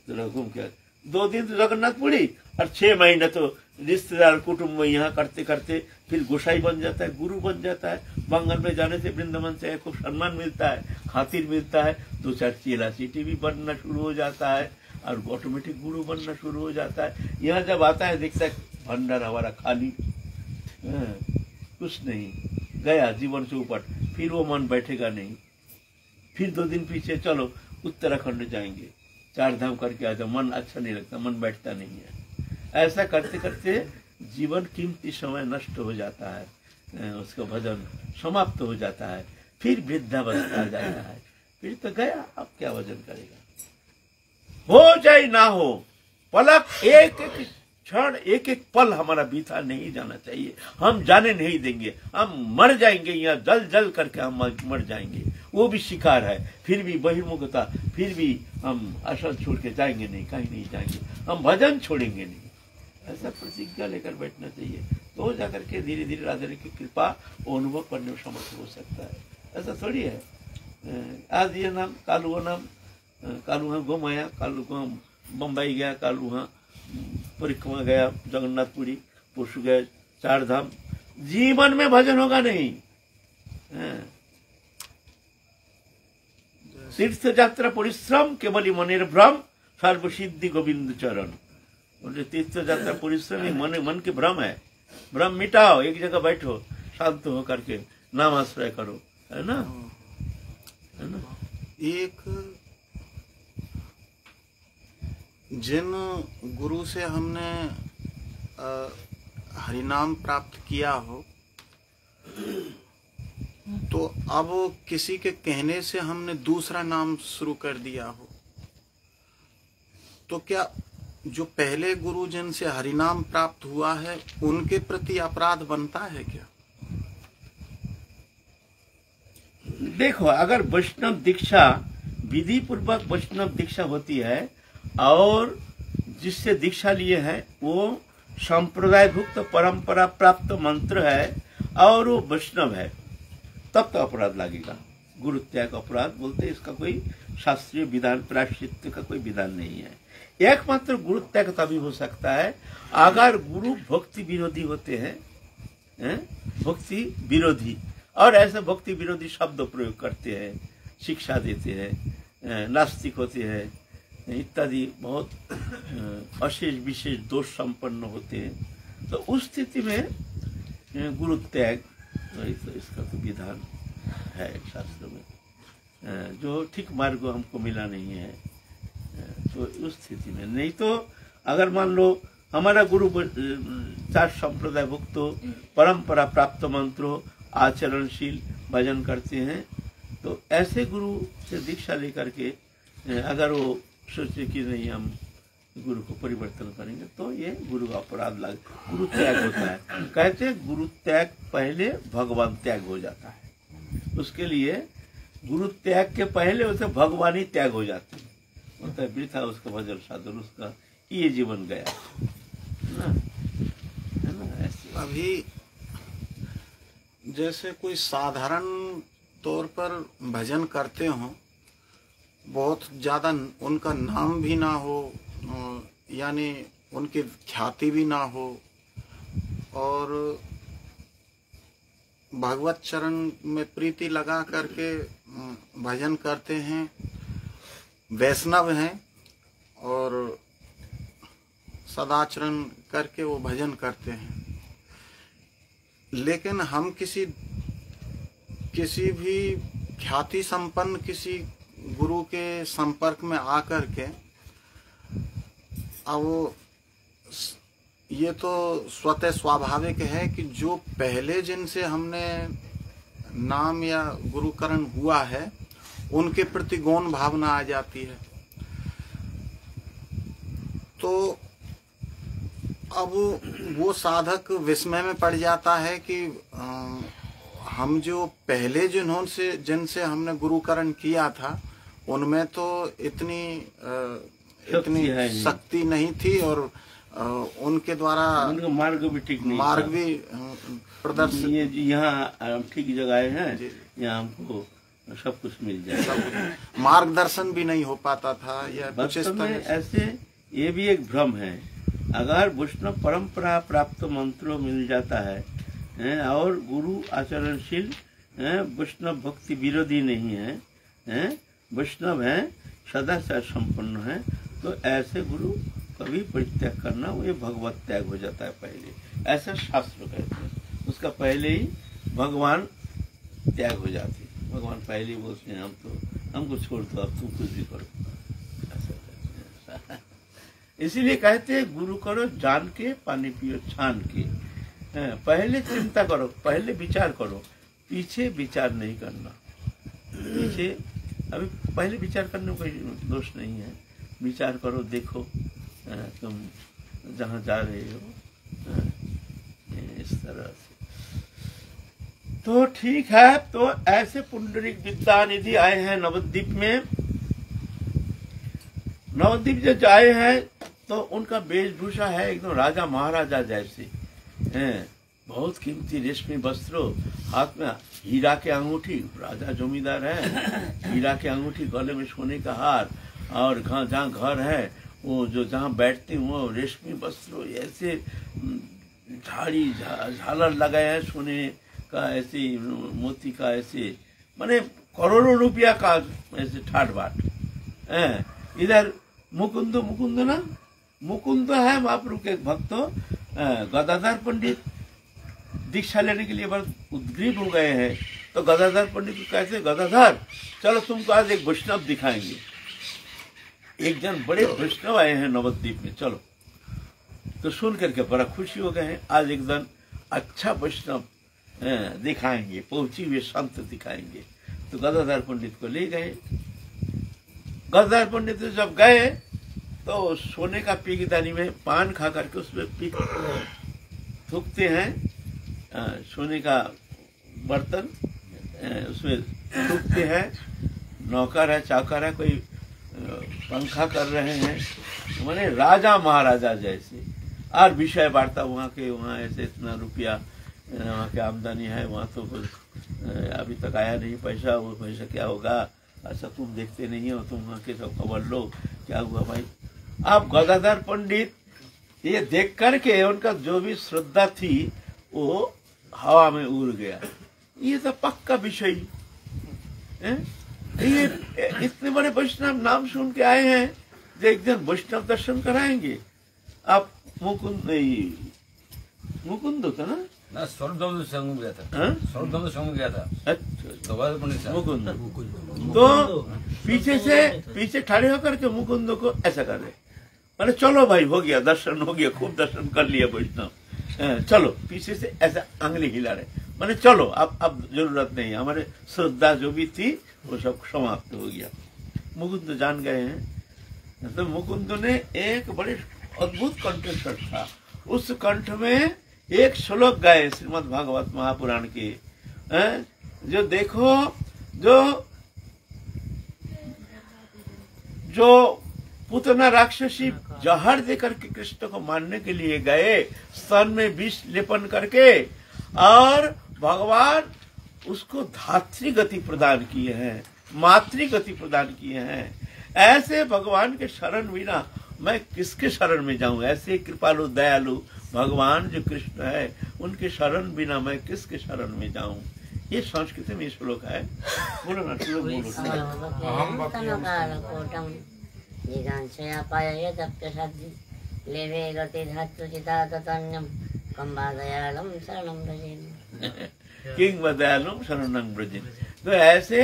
थोड़ा घूम के। 2 दिन तो जगन्नाथपुरी और 6 महीने तो रिश्तेदार कुटुंब यहाँ करते करते फिर गोसाई बन जाता है, गुरु बन जाता है। बंगाल में जाने से, वृंदावन से खूब सम्मान मिलता है, खातिर मिलता है, 2-4 चेला सीटी भी बनना शुरू हो जाता है और ऑटोमेटिक गुरु बनना शुरू हो जाता है। यहाँ जब आता है देखता है भंडार हमारा खाली, कुछ नहीं, गया जीवन से ऊपर, फिर वो मन बैठेगा नहीं। फिर 2 दिन पीछे चलो उत्तराखंड जाएंगे, 4 धाम करके आ जाओ, मन अच्छा नहीं लगता, मन बैठता नहीं है। ऐसा करते करते जीवन कीमती समय नष्ट हो जाता है, उसका भजन समाप्त हो जाता है, फिर वृद्धावस्था आ जाता है, फिर तो गया, अब क्या भजन करेगा। हो चाहे ना हो, पलक एक एक क्षण एक एक पल हमारा बीता नहीं जाना चाहिए, हम जाने नहीं देंगे, हम मर जाएंगे, यहाँ जल जल करके हम मर जाएंगे, वो भी शिकार है। फिर भी बहिर्मुखता, फिर भी हम असल छोड़ के जाएंगे नहीं, कहीं नहीं जाएंगे, हम भजन छोड़ेंगे नहीं, ऐसा प्रतिज्ञा लेकर बैठना चाहिए। तो जाकर के धीरे धीरे राधा रानी की कृपा अनुभव करने में समर्थ हो सकता है। ऐसा थोड़ी है आज ये नाम काल वो नाम, काल वहाँ घूम आया, काल वहाँ बम्बई गया, काल वहाँ परिक्रमा गया, जगन्नाथपुरी, परसों गए चार धाम, जीवन में भजन होगा नहीं। तीर्थ यात्रा परिश्रम केवल मनेर भ्रम, सर्वसिद्धि गोविंद चरण। बोले तीर्थ यात्रा परिश्रम ही मन के भ्रम है, भ्रम मिटाओ, एक जगह बैठो, शांत हो करके नाम आश्रय करो, है ना, है ना। एक जिन गुरु से हमने हरिनाम प्राप्त किया हो, तो अब किसी के कहने से हमने दूसरा नाम शुरू कर दिया हो, तो क्या जो पहले गुरु जिनसे हरिनाम प्राप्त हुआ है उनके प्रति अपराध बनता है क्या? देखो, अगर वैष्णव दीक्षा विधि पूर्वक वैष्णव दीक्षा होती है और जिससे दीक्षा लिए है वो संप्रदाय भुक्त परंपरा प्राप्त मंत्र है और वो वैष्णव है, तब तो अपराध लगेगा। गुरु त्याग अपराध बोलते, इसका कोई शास्त्रीय विधान, प्रायश्चित्त का कोई विधान नहीं है। एकमात्र गुरु त्याग तभी हो सकता है अगर गुरु भक्ति विरोधी होते हैं, भक्ति विरोधी, और ऐसे भक्ति विरोधी शब्द प्रयोग करते हैं, शिक्षा देते हैं, नास्तिक होते हैं इत्यादि, बहुत अशेष विशेष दोष संपन्न होते हैं, तो उस स्थिति में गुरु त्याग तो इसका तो विधान है शास्त्र में, जो ठीक मार्ग हमको मिला नहीं है, तो उस स्थिति में। नहीं तो अगर मान लो हमारा गुरु चार संप्रदाय भुक्त परंपरा प्राप्त मंत्रों आचरणशील भजन करते हैं, तो ऐसे गुरु से दीक्षा लेकर के अगर वो सोचे कि नहीं हम गुरु को परिवर्तन करेंगे, तो ये गुरु का अपराध लग, गुरु त्याग होता है। कहते हैं गुरु त्याग पहले भगवान त्याग हो जाता है, उसके लिए गुरु त्याग के पहले उसे भगवान ही त्याग हो जाते हैं, होता है वृथा उसका भजन साधन, उसका ये जीवन गया ना, है ना। ऐसे अभी जैसे कोई साधारण तौर पर भजन करते हो, बहुत ज्यादा उनका नाम भी ना हो, यानी उनकी ख्याति भी ना हो, और भगवत चरण में प्रीति लगा करके भजन करते हैं, वैष्णव हैं और सदाचरण करके वो भजन करते हैं, लेकिन हम किसी भी ख्याति संपन्न किसी गुरु के संपर्क में आकर के, अब ये तो स्वतः स्वाभाविक है कि जो पहले जिनसे हमने नाम या गुरुकरण हुआ है उनके प्रति गौण भावना आ जाती है। तो अब वो साधक विस्मय में पड़ जाता है कि हम जो पहले जिनसे हमने गुरुकरण किया था उनमें तो इतनी शक्ति नहीं थी, और उनके द्वारा उनका मार्ग भी ठीक नहीं, मार्ग भी प्रदर्शित, यहाँ ठीक जगह है, यहाँ हमको सब कुछ मिल जाए, मार्गदर्शन भी नहीं हो पाता था, या कुछ इस तरह ऐसे। ये भी एक भ्रम है, अगर वैष्णव परंपरा प्राप्त मंत्रों मिल जाता है और गुरु आचरणशील वैष्णव भक्ति विरोधी नहीं है, वैष्णव है, सदाचार संपन्न है, तो ऐसे गुरु कभी परित्याग करना वो ये भगवत त्याग हो जाता है पहले, ऐसा शास्त्र कहते हैं। उसका पहले ही भगवान त्याग हो जाते हैं, भगवान पहले ही बोलते हैं हम तो हमको छोड़ दो, अब तुम कुछ भी करो, ऐसा कहते हैं। इसीलिए कहते हैं गुरु करो जान के, पानी पियो छान के, पहले चिंता करो, पहले विचार करो, पीछे विचार नहीं करना। पीछे अभी पहले विचार करने में कोई दोष नहीं है, विचार करो, देखो तुम जहाँ जा रहे हो। इस तरह से तो ठीक है। तो ऐसे पुंडरीक विद्यानिधि आए हैं नवद्वीप में। नवद्वीप जब आए हैं तो उनका वेशभूषा है एकदम राजा महाराजा जैसे हैं। बहुत कीमती रेशमी वस्त्रों, हाथ में हीरा के अंगूठी, राजा जमींदार है, हीरा के अंगूठी, गले में सोने का हार, और जहाँ घर है वो जो जहाँ बैठते हैं वो रेशमी वस्त्रों, ऐसे झाड़ी झालर लगाए हैं सोने का, ऐसे मोती का, ऐसे माने करोड़ों रुपया का ऐसे ठाट बाट है। इधर मुकुंद ना, मुकुंद है महाप्रभु के भक्त। गदाधर पंडित दीक्षा लेने के लिए बहुत उद्ग्रीव हो गए हैं। तो गदाधर पंडित को कहते हैं, गदाधर चलो तुमको आज एक वैष्णव दिखाएंगे। एक जन बड़े वैष्णव आए हैं नवद्वीप में, चलो। तो सुन करके बड़ा खुशी हो गए हैं, आज एक जन अच्छा वैष्णव दिखाएंगे, पहुंची हुए संत दिखाएंगे। तो गदाधर पंडित को ले गए। गदाधर पंडित जब गए तो सोने का पीकदानी में पान खा करके उसमें पीक थूकते हैं, सोने का बर्तन उसमें थूकते हैं। नौकर है, चाकर है, कोई पंखा कर रहे हैं, माने राजा महाराजा जैसे। और विषय वार्ता वहाँ के, वहाँ ऐसे इतना रुपया वहाँ की आमदनी है, वहाँ तो अभी तक आया नहीं पैसा, वो पैसा क्या होगा, अच्छा तुम देखते नहीं हो, तुम वहाँ के सब खबर लो क्या हुआ भाई। अब गदाधर पंडित ये देख करके उनका जो भी श्रद्धा थी वो हवा में उड़ गया। ये तो पक्का विषय है, ये इतने बड़े वैष्णव नाम सुन के आए हैं जो एक दिन वैष्णव दर्शन कराएंगे। आप मुकुंद होता ना, स्वर्गदम संग गया था, स्वर्गदम संग गया था। अच्छा मुकुंद। तो पीछे खड़े होकर के मुकुंद को ऐसा कर रहे, अरे चलो भाई हो गया दर्शन, हो गया, खूब दर्शन कर लिया वैष्णव, चलो। पीछे से ऐसा अंगली हिला रहे, माने चलो अब जरूरत नहीं, हमारे श्रद्धा जो भी थी वो सब समाप्त हो गया। मुकुंद जान गए हैं। तो मुकुंद ने एक बड़े अद्भुत कंठस्वर था, उस कंठ में एक श्लोक गाए श्रीमद् भागवत महापुराण के, जो देखो जो पुतना राक्षसी जहर देकर के कृष्ण को मारने के लिए गए, स्तन में विष लेपन करके, और भगवान उसको धात्री गति प्रदान किए हैं, मातृ गति प्रदान किए हैं। ऐसे भगवान के शरण बिना मैं किसके शरण में जाऊं? ऐसे कृपालु दयालु भगवान जो कृष्ण है, उनके शरण बिना मैं किसके शरण में जाऊं? ये संस्कृत में श्लोक है। बोलो ना, श्लोक बोलो। किंग दयालुम शरणं ब्रजेन। तो ऐसे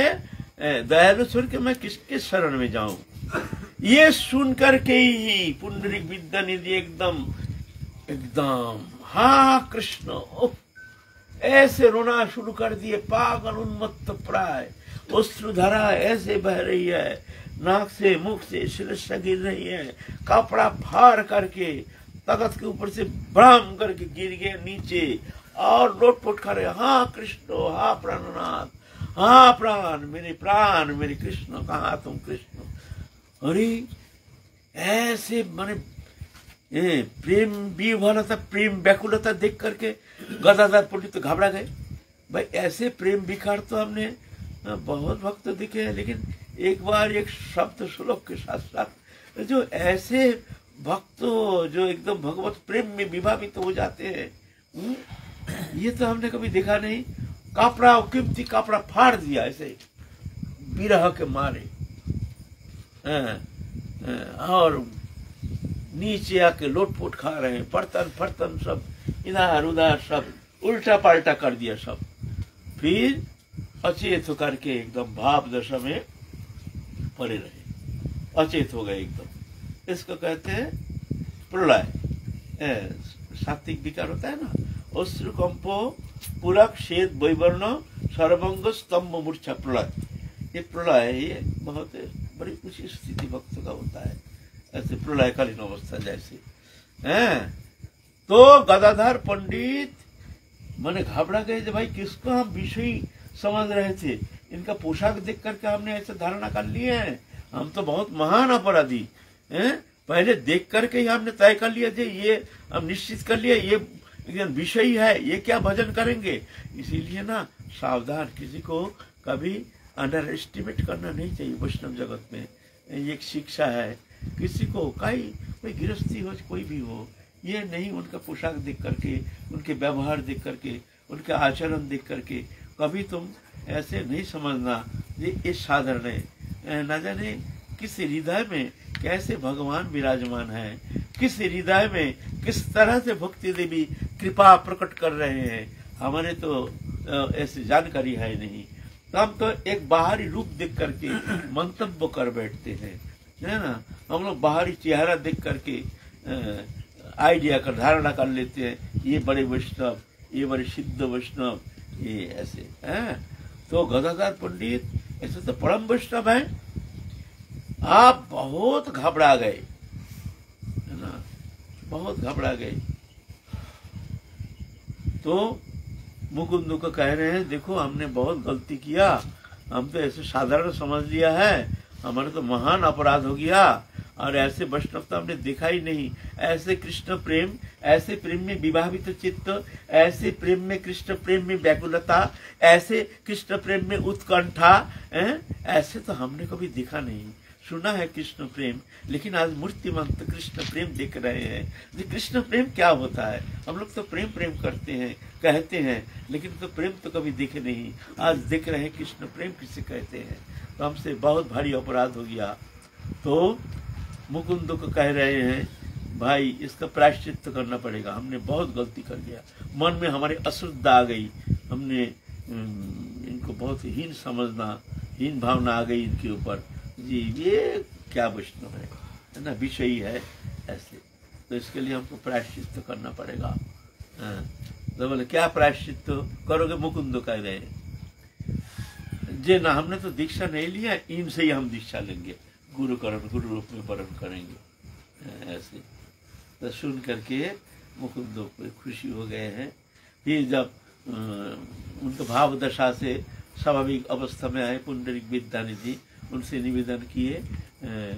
दयालु सुन के मैं किसके शरण में जाऊं? ये सुन करके ही पुंडरीक विद्यानिधि एकदम हाँ कृष्ण ऐसे रोना शुरू कर दिए, पागल उन्मत्त प्राय, अश्रुधारा ऐसे बह रही है, नाक से मुख से शिरस्सा गिर रही है, कपड़ा फाड़ करके तख्त के ऊपर से भ्राम करके गिर गए नीचे और लोटपोट खा रहे, हाँ कृष्ण, हाँ प्राणनाथ, हाँ प्राण मेरे कृष्ण, कहाँ तुम कृष्ण? अरे ऐसे माने प्रेम विह्वलता, प्रेम व्याकुलता देख करके गदाधर पंडित तो घबरा गए। भाई ऐसे प्रेम विकार तो हमने बहुत भक्त दिखे हैं, लेकिन एक बार एक शब्द श्लोक के साथ साथ जो ऐसे भक्त जो एकदम भगवत प्रेम में विभावित तो हो जाते हैं, ये तो हमने कभी देखा नहीं। कपड़ा कीमती कपड़ा फाड़ दिया ऐसे विरह के मारे, और नीचे आके लोटपोट खा रहे हैं, बर्तन फर्तन सब इधर उधर सब उल्टा पाल्टा कर दिया सब। फिर अचेत होकर के एकदम भाव दशा में पड़े रहे, अचेत हो गए एकदम। इसको कहते हैं प्रलय। सात्विक विकार होता है ना, अश्रुकंपो पुलक श्वेत वैवर्ण सर्वंग स्तंभ मूर्छा प्रलय। ये प्रलय ये बहुत बड़ी ऊंची स्थिति भक्त का होता है, ऐसे प्रलयकालीन अवस्था जैसे। हैं। तो गदाधर पंडित मैंने घबरा गए थे, भाई किसको हम विषयी समझ रहे थे, इनका पोशाक देख करके हमने ऐसे धारणा कर लिए हैं, हम तो बहुत महान अपराधी हैं। पहले देख करके ही हमने तय कर लिया थे, ये हम निश्चित कर लिया ये विषयी है, ये क्या भजन करेंगे। इसीलिए ना सावधान, किसी को कभी अंडर एस्टिमेट करना नहीं चाहिए वैष्णव जगत में। ये एक शिक्षा है, किसी को कोई गृहस्थी हो कोई भी हो, ये नहीं उनका पोशाक देख करके, उनके व्यवहार देख करके, उनके आचरण देख करके कभी तुम ऐसे नहीं समझना ये साधारण है। न जाने किस हृदय में कैसे भगवान विराजमान है, किस हृदय में किस तरह से भक्ति देवी कृपा प्रकट कर रहे हैं, हमारे तो ऐसी जानकारी है नहीं। तो हम तो एक बाहरी रूप देख करके मंतव्य कर बैठते हैं, है ना। हम लोग बाहरी चेहरा देख करके आइडिया कर धारणा कर लेते हैं, ये बड़े वैष्णव, ये बड़े सिद्ध वैष्णव, ये ऐसे हैं। तो गदाधर पंडित ऐसे तो परम वैष्णव है। आप बहुत घबरा गए, है ना, बहुत घबरा गए। तो मुकुंद को कह रहे हैं, देखो हमने बहुत गलती किया, हम तो ऐसे साधारण समझ लिया है, हमारा तो महान अपराध हो गया, और ऐसे वैष्णव तो हमने देखा ही नहीं। ऐसे कृष्ण प्रेम, ऐसे प्रेम में विभावित चित्त, ऐसे प्रेम में कृष्ण प्रेम में व्याकुलता, ऐसे कृष्ण प्रेम में उत्कंठा, ऐसे तो हमने कभी देखा नहीं। सुना है कृष्ण प्रेम, लेकिन आज मूर्तिमंत कृष्ण प्रेम देख रहे हैं। ये कृष्ण प्रेम क्या होता है? हम लोग तो प्रेम प्रेम करते हैं, कहते हैं, लेकिन तो प्रेम तो कभी देखे नहीं। आज देख रहे हैं कृष्ण प्रेम किसे कहते हैं। तो हमसे बहुत भारी अपराध हो गया। तो मुकुंद को कह रहे हैं, भाई इसका प्रायश्चित करना पड़ेगा, हमने बहुत गलती कर लिया, मन में हमारे अश्रद्धा आ गई, हमने इनको बहुत हीन समझना, हीन भावना आ गई इनके ऊपर। जी ये क्या वैष्णव है ना, विषयी है ऐसे, तो इसके लिए हमको प्रायश्चित करना पड़ेगा। तो बोले क्या प्रायश्चित करोगे? मुकुंद कह रहे हैं, जे ना हमने तो दीक्षा नहीं लिया, इनसे ही हम दीक्षा लेंगे, गुरु रूप में वरण करेंगे ऐसे। तो सुन करके मुकुंद खुशी हो गए हैं। फिर जब उनको भाव दशा से स्वाभाविक अवस्था में आए, पुंडरीक विद्यानिधि उनसे निवेदन किए,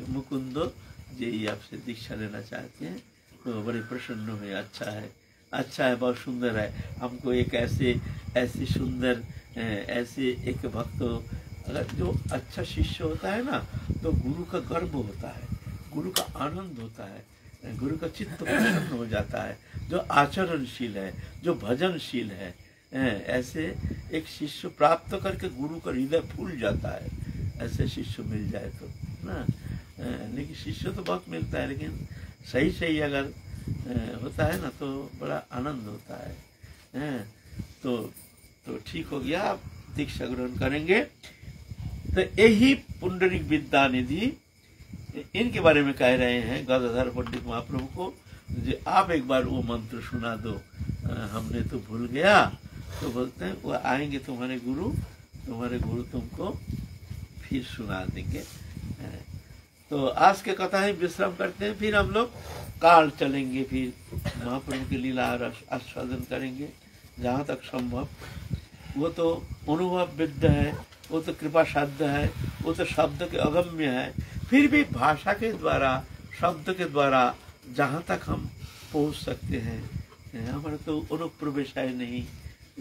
मुकुंद जी आपसे दीक्षा लेना चाहते हैं। तो बड़े प्रसन्न हुए, अच्छा है, अच्छा है, बहुत सुंदर है। हमको एक ऐसे सुंदर ऐसे एक भक्त, अगर जो अच्छा शिष्य होता है ना, तो गुरु का गर्व होता है, गुरु का आनंद होता है, गुरु का चित्त प्रसन्न हो जाता है। जो आचरणशील है, जो भजनशील है, ऐसे एक शिष्य प्राप्त करके गुरु का हृदय फूल जाता है। ऐसे शिष्य मिल जाए तो ना, लेकिन शिष्य तो बहुत मिलता है, लेकिन सही अगर होता है ना तो बड़ा आनंद होता है। तो ठीक हो गया, आप दीक्षा ग्रहण करेंगे। तो यही पुंडरीक विद्यानिधि इनके बारे में कह रहे हैं गदाधर पंडित महाप्रभु को, जो आप एक बार वो मंत्र सुना दो, हमने तो भूल गया। तो बोलते हैं वो आएंगे तुम्हारे गुरु तुमको फिर सुना देंगे। तो आज के कथा ही विश्राम करते हैं, फिर हम लोग काल चलेंगे, फिर महाप्रभु की लीला आस्वादन करेंगे जहाँ तक संभव। वो तो अनुभव विद्ध है, वो तो कृपा साध्य है, वो तो शब्द के अगम्य है, फिर भी भाषा के द्वारा, शब्द के द्वारा जहाँ तक हम पहुँच सकते हैं, हमारे तो अनुप्रवेश है नहीं,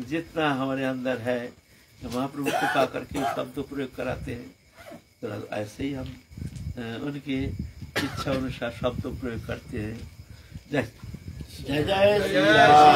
जितना हमारे अंदर है महाप्रभु कृपा करके शब्द प्रयोग कराते हैं। तो ऐसे ही हम उनकी इच्छा अनुसार शब्द प्रयोग करते हैं। जय जय जय।